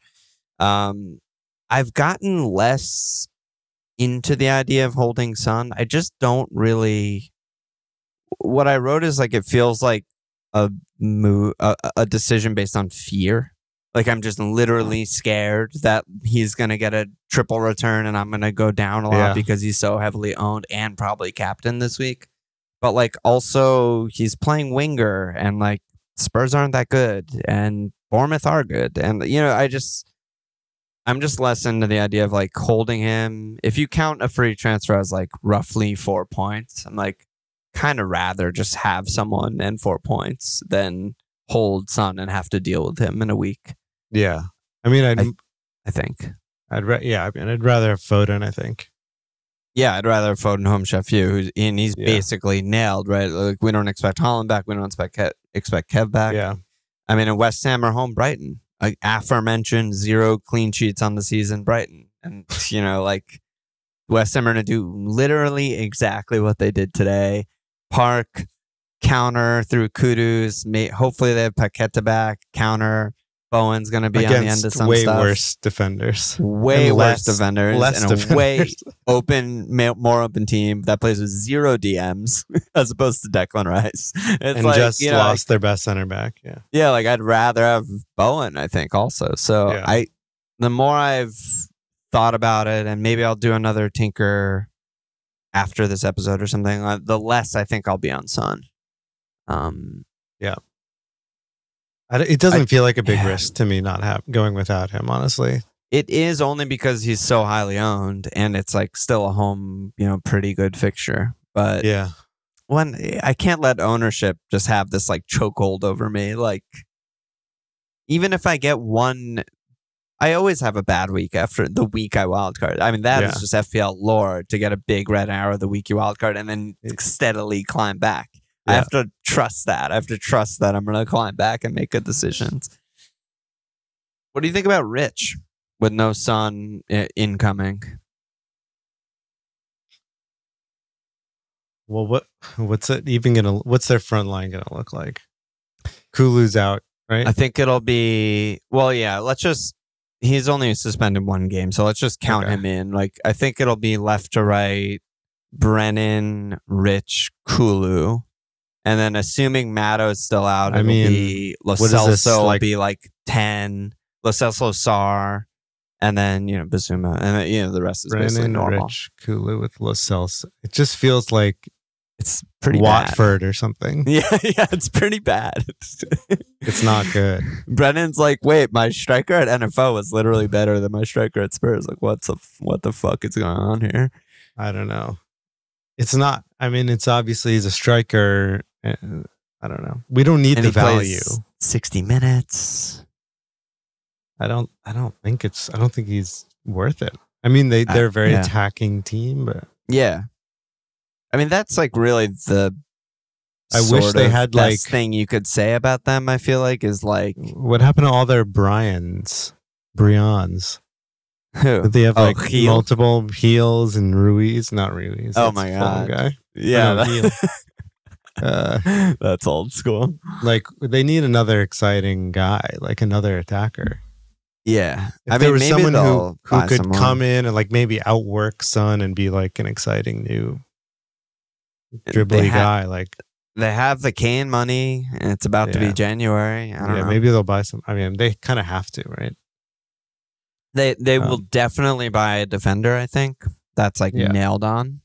I've gotten less into the idea of holding Son. I just don't really. What I wrote is like it feels like a decision based on fear. Like I'm just literally scared that he's going to get a triple return and I'm going to go down a lot because he's so heavily owned and probably captain this week. But like also he's playing winger and like Spurs aren't that good and Bournemouth are good. And I'm just less into the idea of like holding him. If you count a free transfer as like roughly 4 points, I'm like kind of rather just have someone and 4 points than hold Son and have to deal with him in a week. Yeah, I mean, I think I'd rather have Foden. I think. Yeah, I'd rather have Foden home Chef U, he's basically nailed, right? Like we don't expect Holland back, we don't expect Kev back. Yeah, I mean, in West Ham or home Brighton, like aforementioned 0 clean sheets on the season, Brighton, and like West Ham are gonna do literally exactly what they did today. Park, counter through Kudus. Hopefully they have Paqueta back. Counter. Bowen's going to be against on the end of some way stuff. Worse defenders. Way worse defenders. Less and defenders. A way more open team that plays with 0 DMs as opposed to Declan Rice. It's and like, just lost their best center back. Yeah. Yeah, like I'd rather have Bowen, I think, also. So the more I've thought about it, and maybe I'll do another tinker after this episode or something, the less I think I'll be on Son. It doesn't feel like a big risk to me not going without him, honestly. It is only because he's so highly owned and it's like still a home, pretty good fixture. But when I can't let ownership just have this like chokehold over me. Like, even if I get one, I always have a bad week after the week I wildcard. I mean, that is just FPL lore to get a big red arrow the week you wildcard and then steadily climb back. I have to trust that. I have to trust that I'm going to climb back and make good decisions. What do you think about Rich with no Son incoming? Well, what's it even gonna? What's their front line gonna look like? Kulu's out, right? I think it'll be he's only suspended one game, so let's just count him in. Like, I think it'll be left to right, Brennan, Rich, Kulu, and then assuming Matto's still out, it'll be Lo Celso will be like 10, Lo Celso, Sar, and then Bazuma, and then, the rest is Brennan, basically normal. Rich, Kulu with Lo Celso. It just feels like it's pretty Watford bad. Or something. Yeah, it's pretty bad. It's not good. Brennan's like, wait, my striker at NFO was literally better than my striker at Spurs. Like, what the fuck is going on here? I don't know. It's not. I mean, it's obviously he's a striker. I don't know. We don't need the value. 60 minutes. I don't think he's worth it. I mean, they're a very attacking team, but yeah. I mean, that's like really the I wish they had best thing you could say about them. I feel like is like, what happened to all their Brians? Who? Did they have multiple Heels and Ruiz? Not Ruiz. Oh my god! Guy. Yeah, that's old school. Like, they need another exciting guy, like another attacker. Yeah, if there was someone who could come in and like maybe outwork Son and be like an exciting new dribbly guy. Like, they have the Kane money, and it's about to be January. I don't know. Maybe they'll buy some. I mean, they kind of have to, right? They will definitely buy a defender. I think that's like nailed on.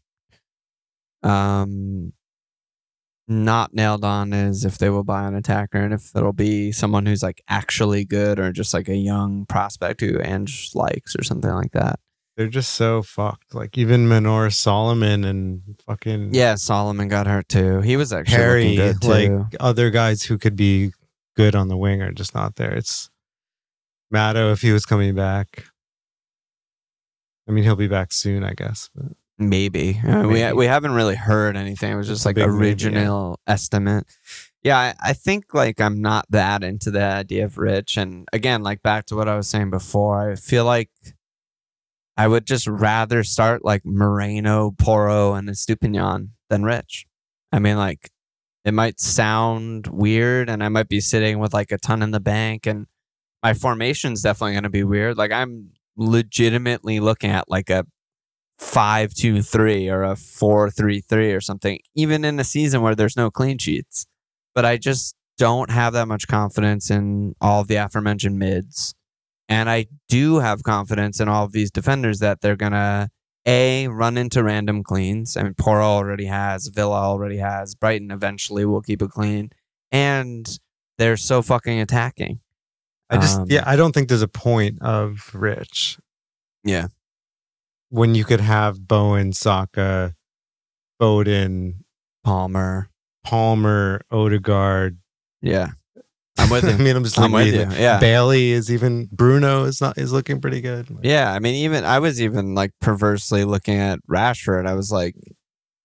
Not nailed on is if they will buy an attacker and if it'll be someone who's like actually good or just like a young prospect who Ange likes or something like that. They're just so fucked. Like, even Manor Solomon and fucking Solomon got hurt too. He was actually Harry, looking good too. Like, other guys who could be good on the wing are just not there. It's Matto if he was coming back. I mean, he'll be back soon, I guess. But maybe. We haven't really heard anything. It was just like original estimate. Yeah, I think like I'm not that into the idea of Rich. And again, like back to what I was saying before, I feel like I would just rather start like Moreno, Porro, and Estupinian than Rich. I mean, like, it might sound weird and I might be sitting with like a ton in the bank and my formation's definitely going to be weird. Like, I'm legitimately looking at like a 5-2-3 or a 4-3-3 or something, even in a season where there's no clean sheets. But I just don't have that much confidence in all of the aforementioned mids. And I do have confidence in all of these defenders that they're going to, run into random cleans. I mean, Porro already has, Villa already has, Brighton eventually will keep it clean. And they're so fucking attacking. I don't think there's a point of Rich. Yeah. When you could have Bowen, Saka, Foden, Palmer, Odegaard. Yeah. I'm with you. I mean, I'm with you. Yeah. Bailey Bruno is looking pretty good. Yeah. I mean, I was even like perversely looking at Rashford. I was like,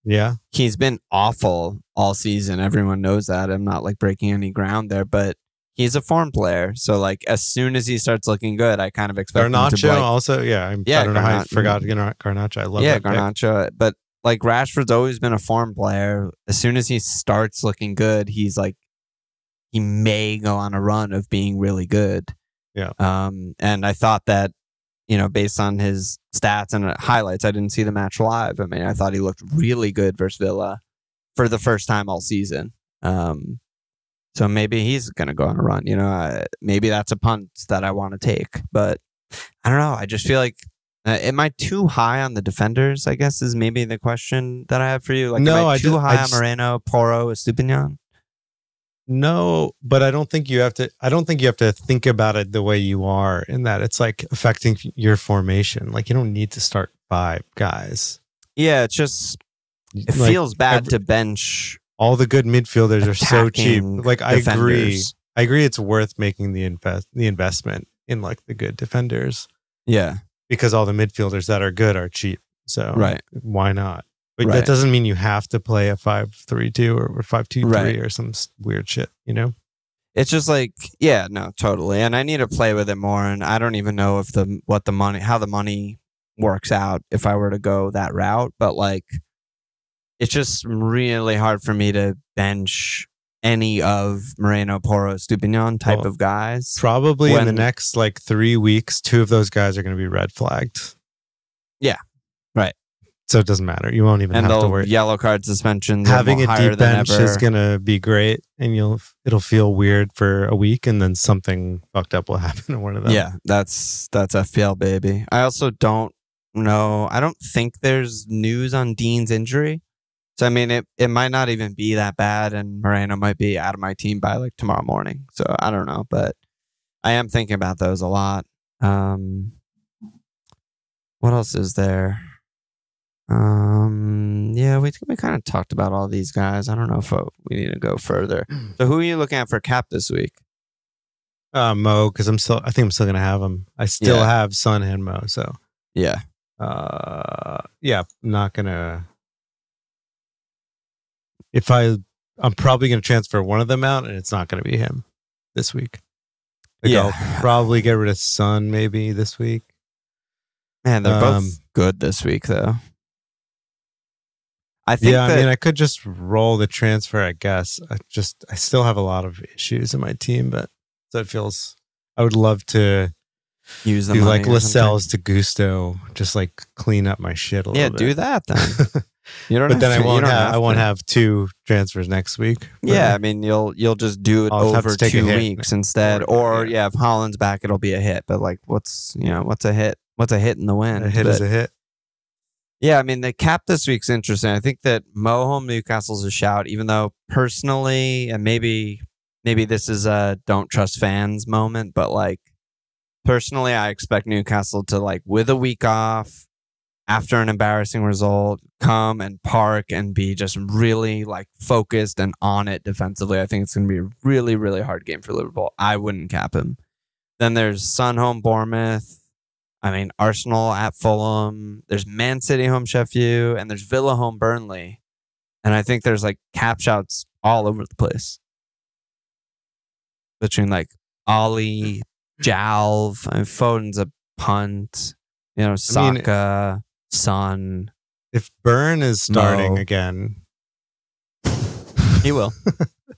yeah, he's been awful all season. Everyone knows that. I'm not like breaking any ground there, but he's a form player. So like, as soon as he starts looking good, I kind of expect Garnacho him to like, also. I don't know how I forgot Garnacho. I love that Garnacho. Pick. But like, Rashford's always been a form player. As soon as he starts looking good, he's like, he may go on a run of being really good. Yeah. And I thought that, based on his stats and highlights, I didn't see the match live. I mean, I thought he looked really good versus Villa for the first time all season. So maybe he's going to go on a run. Maybe that's a punt that I want to take. But I don't know. I just feel like, am I too high on the defenders, I guess, is maybe the question that I have for you. Like, no, am I too high on Moreno, Porro, Estupinian? No, but I don't think you have to think about it the way you are, in that it's like affecting your formation. Like, you don't need to start 5 guys. Yeah, it's just, it feels bad to bench. All the good midfielders are so cheap. Like defenders. I agree. It's worth making the investment in like the good defenders. Yeah, because all the midfielders that are good are cheap. So why not? But that doesn't mean you have to play a 5-3-2 or 5-2-3 or some weird shit. You know. It's just like, yeah, no, totally. And I need to play with it more. And I don't even know if how the money works out if I were to go that route. But like, it's just really hard for me to bench any of Moreno, Porro, Stupinian type of guys. Probably in the next like 3 weeks, 2 of those guys are going to be red flagged. Yeah, right. So it doesn't matter. You won't even have to worry. Yellow card suspensions. Having a deep bench is going to be great, and it'll feel weird for a week, and then something fucked up will happen to one of them. Yeah, that's FPL, baby. I also don't know. I don't think there's news on Dean's injury. So, I mean, it might not even be that bad, and Moreno might be out of my team by like tomorrow morning. So, I don't know, but I am thinking about those a lot. What else is there? Yeah, we kind of talked about all these guys. I don't know if we need to go further. So who are you looking at for cap this week? Mo, because I think I'm still gonna have him. I still have Son and Mo, so yeah. Not gonna. I'm probably gonna transfer one of them out, and it's not gonna be him this week. I'll probably get rid of Son maybe this week. Man, they're both good this week, though. I think I could just roll the transfer, I guess. I still have a lot of issues in my team, but so it feels I would love to use them do like Lascelles to Gusto, just like clean up my shit a little bit. Yeah, do that then. You don't but then I won't have 2 transfers next week. Yeah, I mean you'll just do it over 2 weeks instead. Or if Holland's back, it'll be a hit. But like what's a hit? What's a hit in the wind? A hit is a hit. Yeah, I mean, the cap this week's interesting. I think that Mo home Newcastle's a shout, even though personally, and maybe this is a don't trust fans moment, but like personally, I expect Newcastle to like with a week off after an embarrassing result, come and park and be just really like focused and on it defensively. I think it's going to be a really, really hard game for Liverpool. I wouldn't cap him. Then there's Sun home Bournemouth. I mean, Arsenal at Fulham. There's Man City home Sheffield, and there's Villa home Burnley. And I think there's like cap shouts all over the place between like Ollie, Jalv, and Foden's a punt. Saka, Son. If Burn is starting again, he will.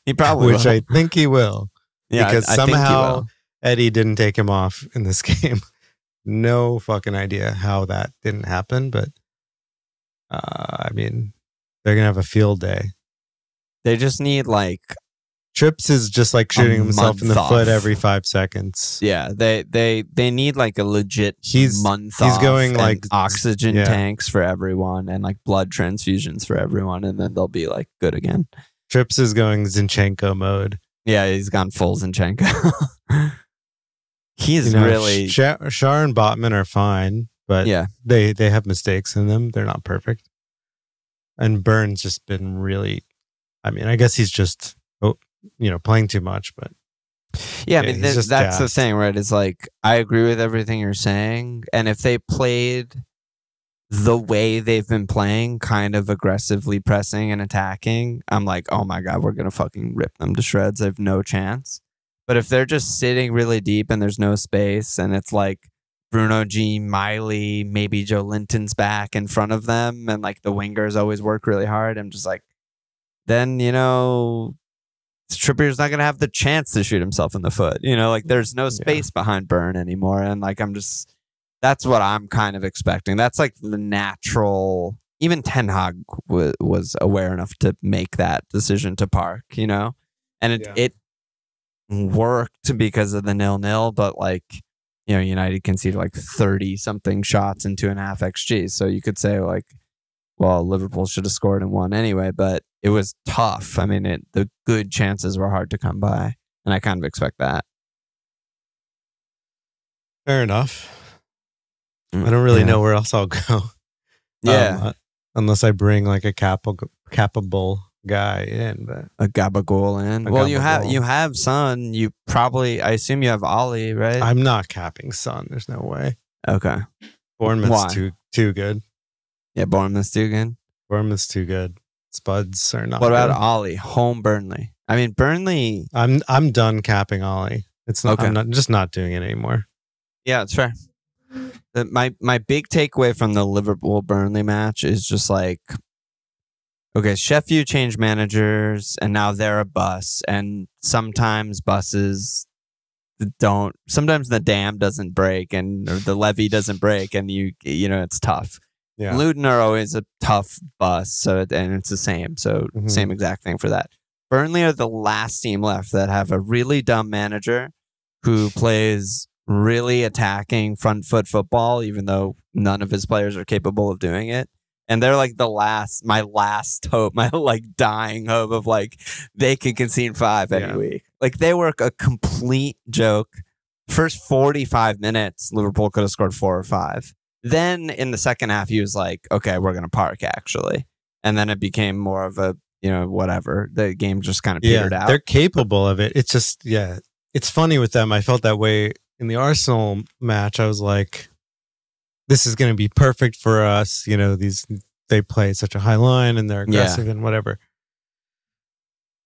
He probably will. Which I think he will. Yeah, because somehow Eddie didn't take him off in this game. No fucking idea how that didn't happen, but I mean, they're gonna have a field day. They just need like Trips is just like shooting himself in the foot every 5 seconds. Yeah, they need like a legit month he's off. Going like oxygen tanks for everyone and like blood transfusions for everyone, and then they'll be like good again. Trips is going Zinchenko mode. Yeah, he's gone full Zinchenko. He's really Shar and Botman are fine, but they have mistakes in them. They're not perfect. And Burns just been really. I mean, I guess he's just playing too much, but I mean that's the thing, right? It's like I agree with everything you're saying, and if they played the way they've been playing, kind of aggressively pressing and attacking, I'm like, oh my god, we're gonna fucking rip them to shreds. They have no chance. But if they're just sitting really deep and there's no space, and it's like Bruno G, Miley, maybe Joe Linton's back in front of them, and like the wingers always work really hard, I'm just like, then, Trippier's not going to have the chance to shoot himself in the foot. Like there's no space behind Burn anymore. And like, that's what I'm kind of expecting. That's like the natural, even Ten Hag was aware enough to make that decision to park, and it worked because of the 0-0, but like, United conceded like 30 something shots and 2.5 XG. So you could say like, well, Liverpool should have scored and won anyway, but it was tough. I mean, the good chances were hard to come by, and I kind of expect that. Fair enough. I don't really know where else I'll go. Yeah. unless I bring like a capable guy in, but a Gabagool in. Well, you have Son. You probably, I assume you have Ollie, right? I'm not capping Son. There's no way. Okay. Bournemouth's too good. Yeah, Bournemouth's too good. Bournemouth's too good. Spuds are not. What about good. Ollie? Home Burnley. I mean, Burnley. I'm done capping Ollie. It's not. Okay. I'm just not doing it anymore. Yeah, it's fair. My big takeaway from the Liverpool Burnley match is just like, okay, Sheffield changed managers and now they're a bus, and sometimes buses don't. Sometimes the dam doesn't break or the levee doesn't break, and you know it's tough. Yeah. Luton are always a tough bus, and it's the same. So same exact thing for that. Burnley are the last team left that have a really dumb manager who plays really attacking front foot football, even though none of his players are capable of doing it. And they're like my last hope, my like dying hope of like they could concede 5 any week. Like they were a complete joke. First 45 minutes, Liverpool could have scored 4 or 5. Then in the second half, he was like, okay, we're going to park actually. And then it became more of a, whatever. The game just kind of petered out. They're capable of it. It's just, it's funny with them. I felt that way in the Arsenal match. I was like, this is going to be perfect for us. They play such a high line and they're aggressive and whatever.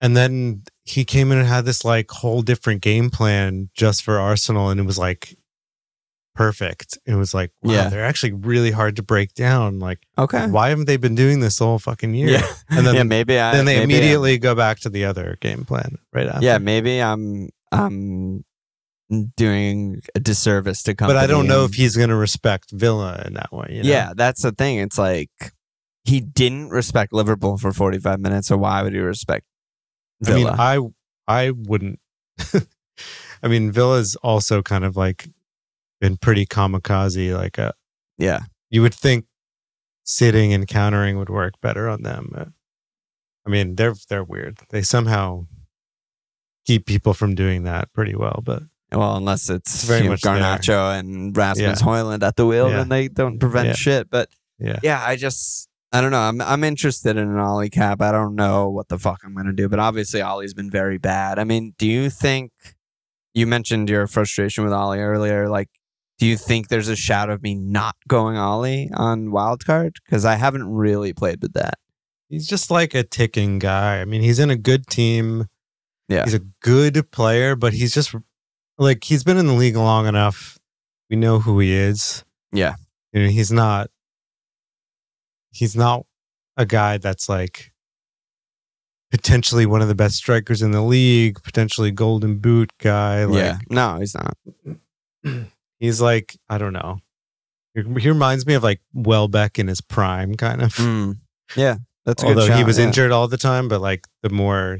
And then he came in and had this like whole different game plan just for Arsenal. And it was like perfect. It was like, wow, they're actually really hard to break down. Like, okay, why haven't they been doing this the whole fucking year? Yeah. And then, then they immediately go back to the other game plan right after. Yeah, maybe I'm doing a disservice to company. But I don't know if he's going to respect Villa in that way. Yeah, that's the thing. It's like he didn't respect Liverpool for 45 minutes, so why would he respect Villa? I mean, I wouldn't. I mean, Villa's also kind of like been pretty kamikaze. Like, you would think sitting and countering would work better on them. I mean, they're weird. They somehow keep people from doing that pretty well, but. Well, unless it's very much Garnacho and Rasmus Højlund at the wheel, then they don't prevent shit. But I don't know. I'm interested in an Ollie cap. I don't know what the fuck I'm going to do, but obviously Ollie's been very bad. I mean, do you think, you mentioned your frustration with Ollie earlier, like, do you think there's a shout of me not going Ollie on Wildcard? Because I haven't really played with that. He's just like a ticking guy. I mean, he's in a good team. Yeah. He's a good player, but he's just... like, he's been in the league long enough. We know who he is. Yeah. He's not a guy that's like potentially one of the best strikers in the league, potentially golden boot guy. Like, no, he's not. He's like, I don't know. He reminds me of like Welbeck in his prime, kind of. Yeah, that's a Although good shot, he was injured all the time, but like the more,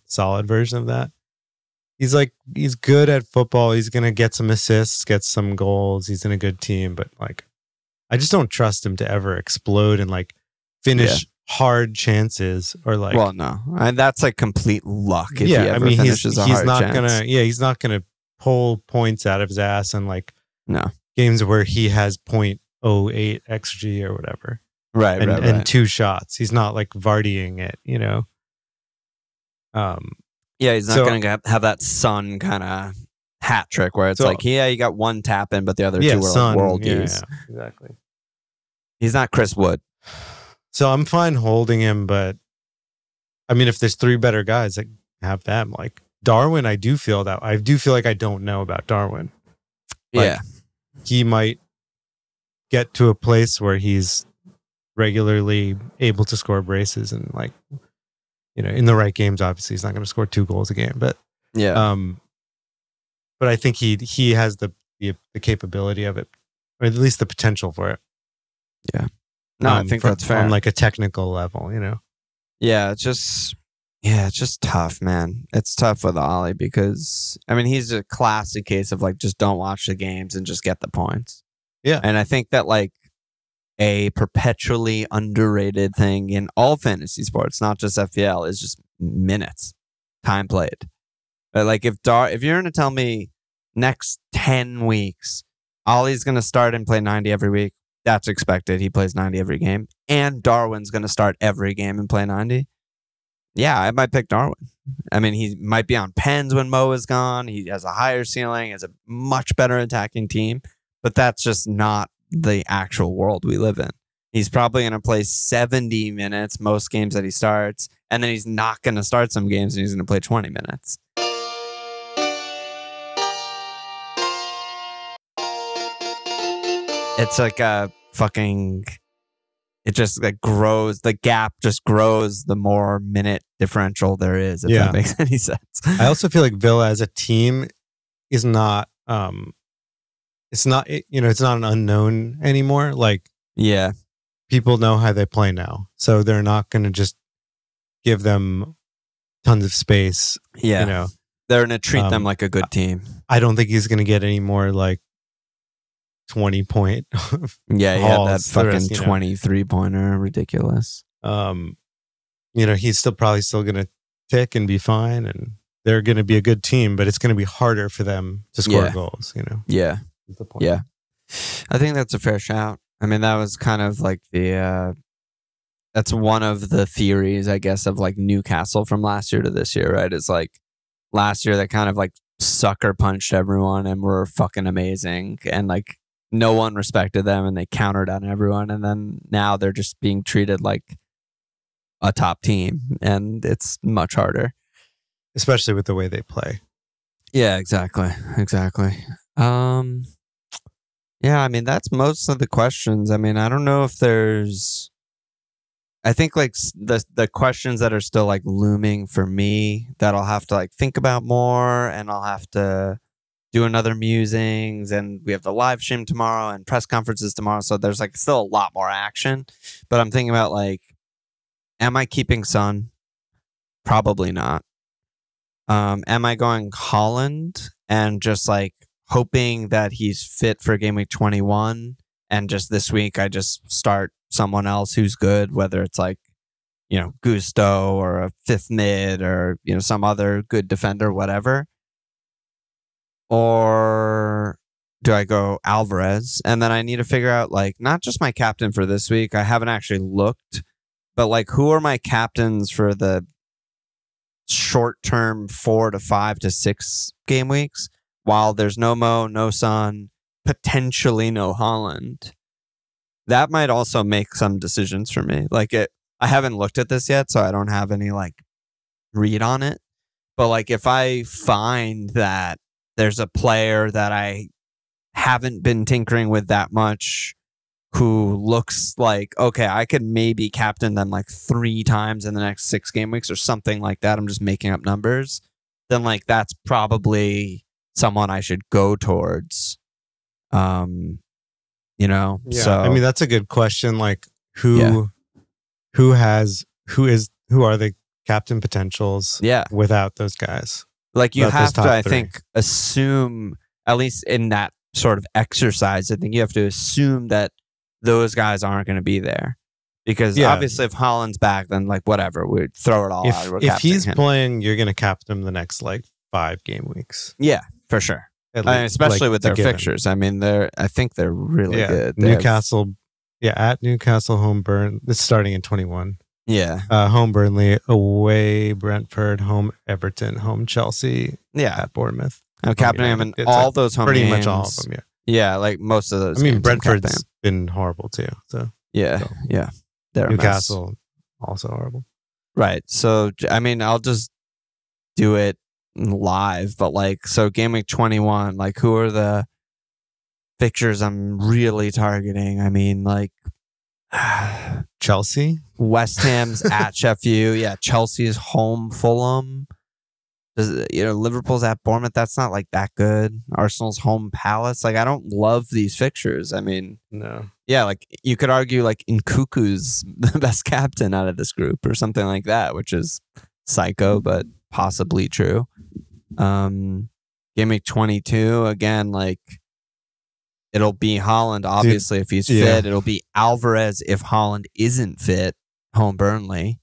solid version of that. He's good at football. He's going to get some assists, get some goals. He's in a good team, but like, I just don't trust him to ever explode and like finish hard chances or like. Well, no, that's like complete luck. If he ever finishes he's not gonna. Yeah, he's not gonna pull points out of his ass and like games where he has 0.08 xG or whatever. Right, and 2 shots. He's not like Vardying it, Yeah, he's not going to have that Son kind of hat trick where it's like, you got one tap in, but the other 2 were like worldies. Yeah, exactly. He's not Chris Wood. So I'm fine holding him, but I mean, if there's 3 better guys, that have them. Like Darwin, I do feel like I don't know about Darwin. Like, he might get to a place where he's regularly able to score braces and like, in the right games. Obviously he's not going to score 2 goals a game, but but I think he has the capability of it, or at least the potential for it. Yeah. No, I think that's fair. On like a technical level, Yeah, it's just tough, man. It's tough with Ollie because, I mean, he's a classic case of like, just don't watch the games and just get the points. Yeah. And I think that like a perpetually underrated thing in all fantasy sports, not just FPL, is just minutes, time played. But like if you're going to tell me next 10 weeks, Ollie's going to start and play 90 every week, that's expected. He plays 90 every game. And Darwin's going to start every game and play 90. Yeah, I might pick Darwin. I mean, he might be on pens when Mo is gone. He has a higher ceiling, has a much better attacking team. But that's just not the actual world we live in. He's probably going to play 70 minutes most games that he starts. And then he's not going to start some games and he's going to play 20 minutes. It's like a fucking... It just like grows. The gap just grows the more minute differential there is, if that makes any sense. I also feel like Villa as a team is not... it's not, it's not an unknown anymore. Like, yeah, people know how they play now, so they're not going to just give them tons of space. Yeah, they're going to treat them like a good team. I don't think he's going to get any more like 20-point. Yeah, he had that fucking 23-pointer, ridiculous. He's probably still going to tick and be fine, and they're going to be a good team, but it's going to be harder for them to score goals. Yeah. The point. Yeah, I think that's a fair shout. I mean, that was kind of like that's one of the theories, I guess, of like Newcastle from last year to this year, right? It's like last year they kind of like sucker punched everyone and were fucking amazing, and like no one respected them and they countered on everyone, and then now they're just being treated like a top team, and it's much harder, especially with the way they play. Yeah, exactly. Yeah, I mean, that's most of the questions. I mean, I don't know if there's... I think like the questions that are still like looming for me that I'll have to like think about more, and I'll have to do another musings, and we have the live stream tomorrow and press conferences tomorrow. So there's like still a lot more action, but I'm thinking about like, am I keeping Son? Probably not. Am I going Haaland and just like hoping that he's fit for game week 21, and just this week I just start someone else who's good, whether it's like, Gusto or a fifth mid or, some other good defender, whatever? Or do I go Alvarez? And then I need to figure out like, not just my captain for this week. I haven't actually looked, but like, who are my captains for the short-term 4 to 5 to 6 game weeks? While there's no Mo, no Son, potentially no Haaland, that might also make some decisions for me. Like I haven't looked at this yet, so I don't have any like read on it. But like if I find that there's a player that I haven't been tinkering with that much, who looks like, okay, I could maybe captain them like 3 times in the next 6 game weeks or something like that. I'm just making up numbers. Then like that's probably someone I should go towards. Yeah, so I mean, that's a good question. Like who are the captain potentials without those guys? Like you have to, I think, assume, at least in that sort of exercise, I think you have to assume that those guys aren't going to be there. Because obviously if Haaland's back, then like whatever, we'd throw it all out. If he's playing, you're going to captain him the next like 5 game weeks. Yeah, for sure. Especially with their fixtures. I mean, I think they're really good. Newcastle, at Newcastle, home Burn. It's starting in 21. Yeah. Home Burnley, away Brentford, home Everton, home Chelsea. Yeah. At Bournemouth. I'm captaining them in all those home games. Pretty much all of them, yeah. Yeah, like most of those. I mean, Brentford's been horrible too. So yeah. They're Newcastle also horrible. Right. So I mean, I'll just do it live, but like, so game week 21, like who are the fixtures I'm really targeting? I mean, like Chelsea, West Ham's at Sheffield. Yeah, Chelsea's home Fulham. Liverpool's at Bournemouth. That's not like that good. Arsenal's home Palace. Like I don't love these fixtures. I mean, no. Yeah, like you could argue like Nkuku's the best captain out of this group or something like that, which is psycho, but possibly true. Game week 22 again, like it'll be Haaland obviously if he's fit. It'll be Alvarez if Haaland isn't fit, home Burnley,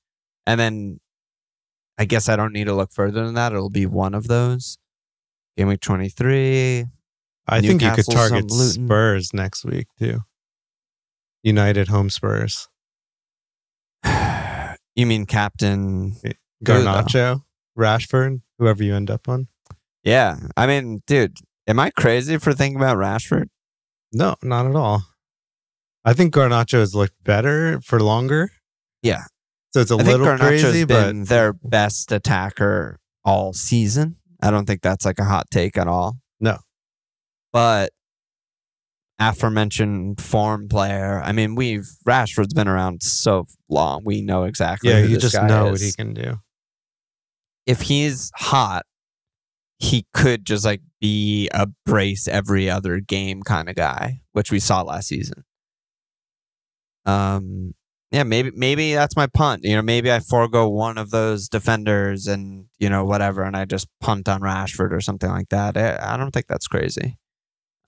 and then I guess I don't need to look further than that. It'll be one of those. Game week 23. I think you could target Spurs next week too. United home Spurs. You mean Captain Garnacho, Rashford, whoever you end up on? Yeah. I mean, dude, am I crazy for thinking about Rashford? No, not at all. I think Garnacho has looked better for longer. Yeah. So it's a little crazy, been their best attacker all season. I don't think that's like a hot take at all. No. But aforementioned form player, I mean, Rashford's been around so long. We know exactly who you this just guy know is. what he can do. If he's hot, he could just like be a brace every other game kind of guy, which we saw last season. Yeah, maybe that's my punt. You know, maybe I forego one of those defenders and, you know, whatever, and I just punt on Rashford or something like that. I don't think that's crazy.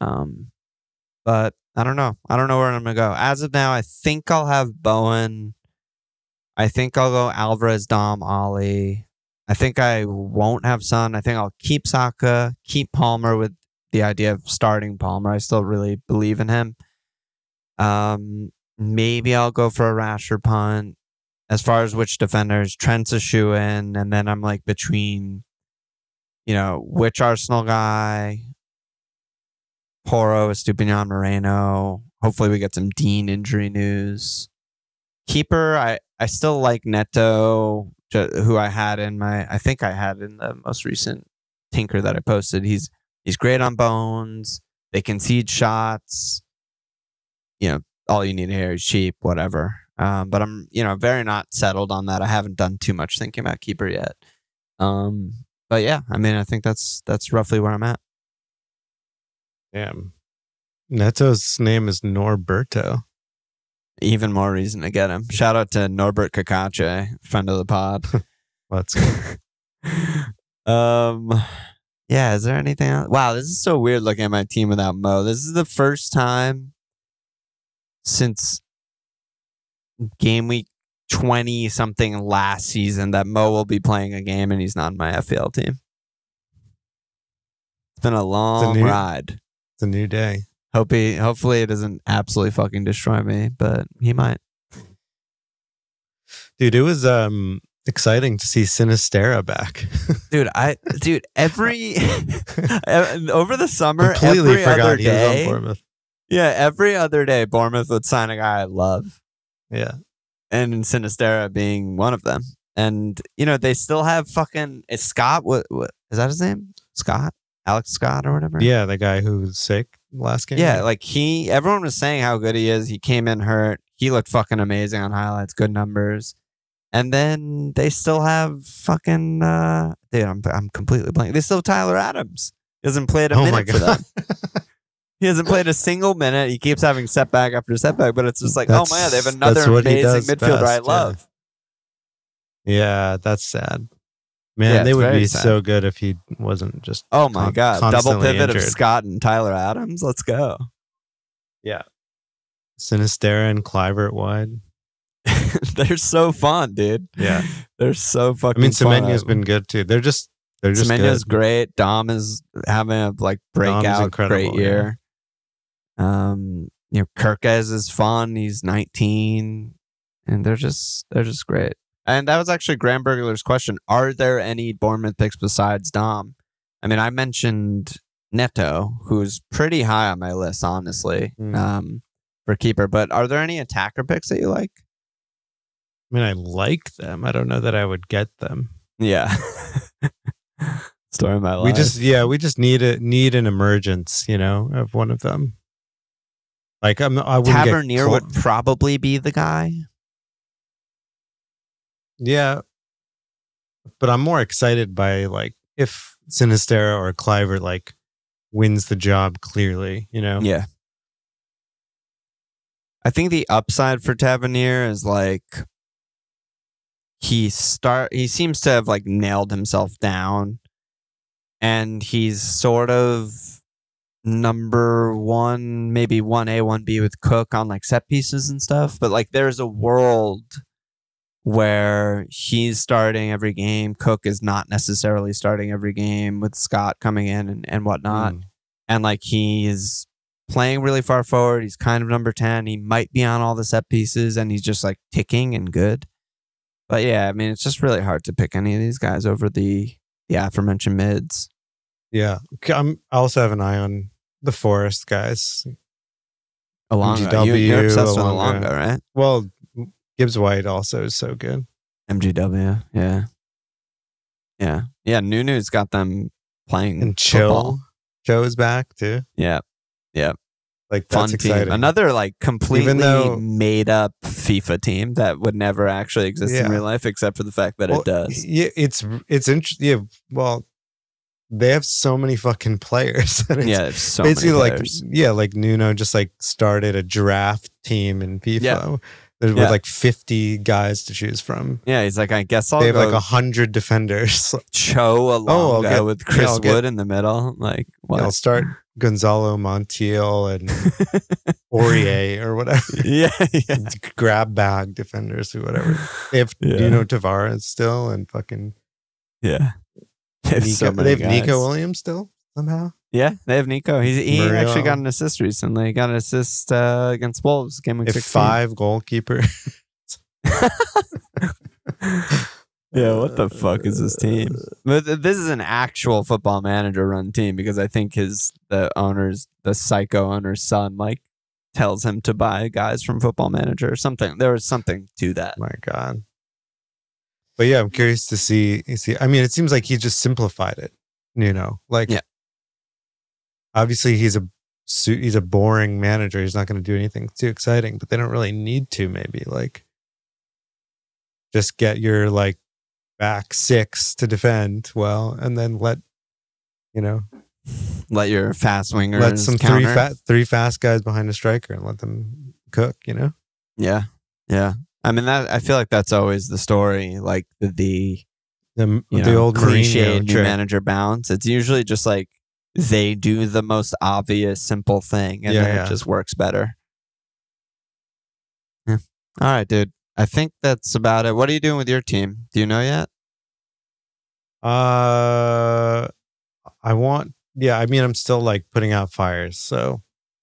But I don't know. I don't know where I'm going to go. As of now, I think I'll have Bowen. I think I'll go Alvarez, Dom, Ollie. I think I won't have Son. I think I'll keep Saka, keep Palmer with the idea of starting Palmer. I still really believe in him. Maybe I'll go for a Rashford punt. As far as which defenders, Trent's a shoe-in, and then I'm like between, you know, which Arsenal guy, Porro, Estupinian, Moreno. Hopefully we get some Dean injury news. Keeper, I still like Neto, who I think I had in the most recent Tinker that I posted. He's great on bones. They concede shots. You know, all you need to hear is cheap, whatever. But I'm, you know, very not settled on that. I haven't done too much thinking about keeper yet. But yeah, I mean, I think that's roughly where I'm at. Damn. Neto's name is Norberto. Even more reason to get him. Shout out to Norbert Kakache, friend of the pod. Let's go. Yeah, is there anything else? Wow, this is so weird looking at my team without Mo. This is the first time since game week 20 something last season that Mo will be playing a game and he's not in my FPL team. It's been a long ride. It's a new day. Hopefully it doesn't absolutely fucking destroy me, but he might. Dude, it was exciting to see Sinistera back. Dude, every over the summer, completely every forgot other he day, was on Bournemouth. Yeah, every other day, Bournemouth would sign a guy I love. Yeah. And Sinistera being one of them. And, you know, they still have fucking... Is Scott... What is that his name? Scott? Alex Scott or whatever? Yeah, the guy who was sick last game. Yeah, like everyone was saying how good he is. He came in hurt. He looked fucking amazing on highlights. Good numbers. And then they still have fucking... dude, I'm completely blank. They still have Tyler Adams. He hasn't played a minute for them. He hasn't played a single minute. He keeps having setback after setback, but it's just like, oh man, they have another amazing midfielder I love. Yeah, that's sad. Man, they would be so good if he wasn't just oh my god, double pivot injured. of Scott and Tyler Adams. Let's go. Yeah. Sinistera and Kluivert wide. They're so fun, dude. Yeah. They're so fucking Semenyo's been good too. They're just Semenyo's great. Dom is having a like breakout great year. You know, Kirkez is fun. He's 19, and they're just great. And that was actually Graham Burglar's question: are there any Bournemouth picks besides Dom? I mean, I mentioned Neto, who's pretty high on my list, honestly, for keeper. But are there any attacker picks that you like? I mean, I like them. I don't know that I would get them. Yeah. Story of my life. We just need an emergence, you know, of one of them. Like I wouldn't Tavernier would probably be the guy. Yeah, but I'm more excited by like if Sinistera or Kluivert like wins the job clearly, you know. Yeah. I think the upside for Tavernier is like he seems to have like nailed himself down, and he's sort of number one, maybe 1A, 1B with Cook on like set pieces and stuff. But like there's a world where he's starting every game. Cook is not necessarily starting every game with Scott coming in and whatnot. And like he's playing really far forward. He's kind of number 10. He might be on all the set pieces, and he's just like ticking and good. But yeah, I mean, it's just really hard to pick any of these guys over the aforementioned mids. Yeah. I also have an eye on the Forest guys. Alonga. You're obsessed with Alonga, right? Well, Gibbs White also is so good. MGW, yeah. Yeah. Yeah, Nunu's got them playing and football. Cho is back too. Yeah. Yeah. Like, that's exciting. Team. Another like completely made up FIFA team that would never actually exist in real life, except for the fact that it does. Yeah, it's interesting. Yeah, well, they have so many fucking players. So basically many players. like Nuno just like started a draft team in FIFA. With like 50 guys to choose from. Yeah, he's like, I guess I'll They have go like 100 defenders. Cho Alonga with Chris Wood in the middle. Like, what? I'll start Gonzalo Montiel and Aurier or whatever. Yeah. Grab bag defenders or whatever. They have Nuno Tavares still and fucking... Yeah. They have Nico Williams still somehow. Yeah, they have Nico. He actually got an assist recently. Got an assist against Wolves game week 16. 5 goalkeeper. Yeah, what the fuck is this team? But this is an actual Football Manager run team because I think the psycho owner's son, like, tells him to buy guys from Football Manager or something. There was something to that. My God. But yeah, I'm curious to see. I mean, it seems like he just simplified it. Like, obviously he's a boring manager. He's not going to do anything too exciting, but they don't really need to. Maybe like just get your like back 6 to defend well, and then let your fast wingers let some three fast guys behind a striker and let them cook. Yeah. I mean, I feel like that's always the story. Like the old cliche new manager bounce. It's usually just like they do the most obvious, simple thing, and then it just works better. Yeah. All right, dude. I think that's about it. What are you doing with your team? Do you know yet? I'm still like putting out fires. So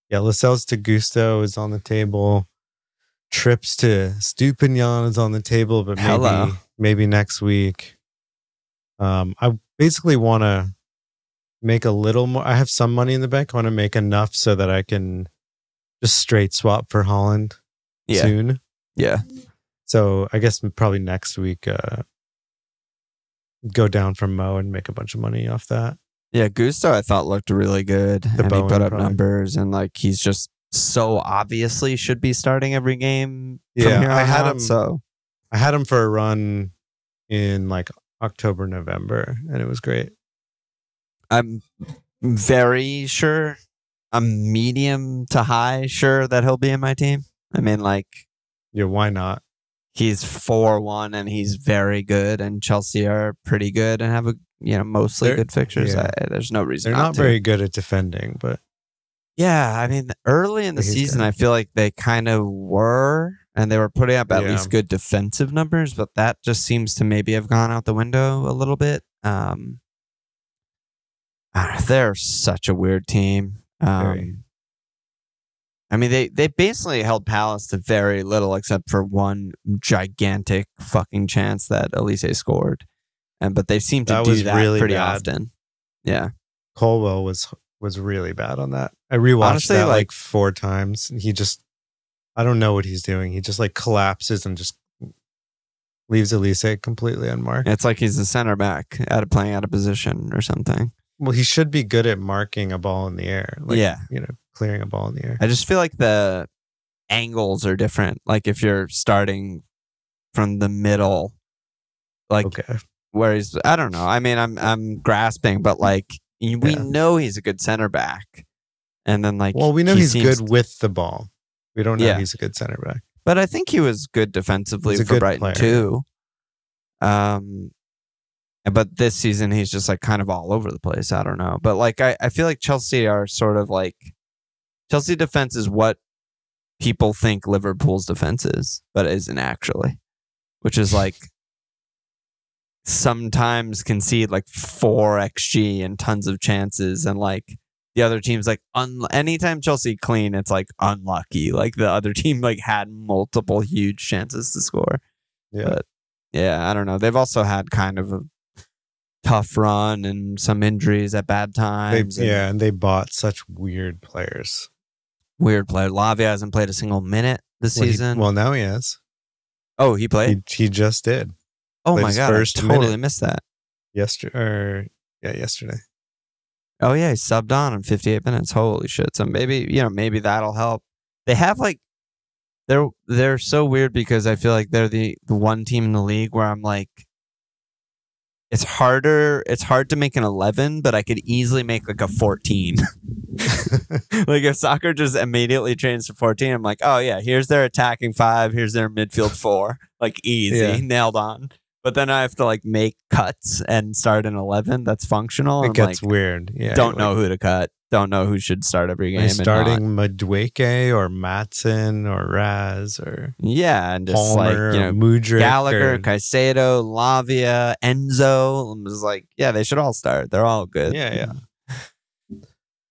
yeah, Lascelles to Gusto is on the table. Trips to Stupignon is on the table, but maybe next week. I basically want to make a little more. I have some money in the bank. I want to make enough so that I can just straight swap for Holland soon. Yeah. So I guess probably next week, go down from Mo and make a bunch of money off that. Yeah, Gusto I thought looked really good. And he put up numbers, and like he's just so obviously should be starting every game. Yeah, I had him for a run in like October, November, and it was great. I'm very sure, I'm medium to high sure that he'll be in my team. I mean, like, yeah, why not? He's 4-1 and he's very good, and Chelsea are pretty good and have mostly good fixtures. Yeah. There's no reason they're not very good at defending, but yeah, I mean, early in the season, I feel like they kind of were, and they were putting up at least good defensive numbers, but that just seems to maybe have gone out the window a little bit. They're such a weird team. I mean, they basically held Palace to very little, except for one gigantic fucking chance that Elise scored, but they seem to do that really pretty often. Yeah, Colwell was really bad on that. I rewatched that like 4 times. And I don't know what he's doing. He just like collapses and just leaves Elise completely unmarked. It's like he's a center back playing out of position or something. Well, he should be good at marking a ball in the air. Like, clearing a ball in the air. I just feel like the angles are different. Like if you're starting from the middle, like where he's, I don't know. I mean, I'm grasping, but like we know he's a good center back, and then like, well, we know he's good with the ball. We don't know he's a good center back, but I think he was good defensively for Brighton too. But this season he's just like kind of all over the place. I don't know, but like I feel like Chelsea are sort of like, Chelsea defense is what people think Liverpool's defense is, but isn't actually, which is like sometimes concede like 4 XG and tons of chances, and like the other team's like anytime Chelsea clean, it's like unlucky. Like the other team like had multiple huge chances to score. Yeah. But yeah, I don't know. They've also had kind of a tough run and some injuries at bad times. And they bought such weird players. Weird player. Lavia hasn't played a single minute this season. Now he has. Oh, he played? He just did. Oh my God, I totally missed that. Yesterday. Oh yeah, he subbed on in 58 minutes. Holy shit. So maybe that'll help. They have like they're so weird because I feel like they're the one team in the league where I'm like, it's hard to make an 11, but I could easily make like a 14. Like if soccer just immediately changed to 14, I'm like, oh yeah, here's their attacking 5, here's their midfield 4. Like easy, nailed on. But then I have to like make cuts and start an 11 that's functional. It gets weird. Yeah. Don't know who to cut. Don't know who should start every game. Starting Madueke or Matson or Raz or and just Palmer, like Mudryk, Gallagher, Caicedo, Lavia, Enzo. I'm just like, they should all start. They're all good. Yeah.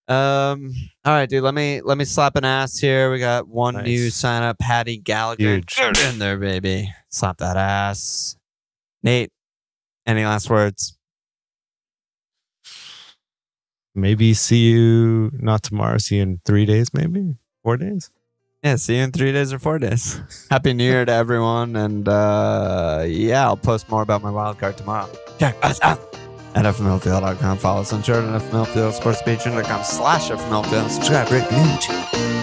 All right, dude. Let me slap an ass here. We got one new sign up, Paddy Gallagher. Huge. Get in there, baby. Slap that ass. Nate, any last words? Maybe see you not tomorrow. See you in 3 days, maybe 4 days. Yeah, see you in 3 days or 4 days. Happy New Year to everyone, and I'll post more about my wildcard tomorrow. Check us out at FMLFPL.com. Follow us on Twitter at FMLFPL, sportspatreon.com/FMLFPL. Subscribe, rate, and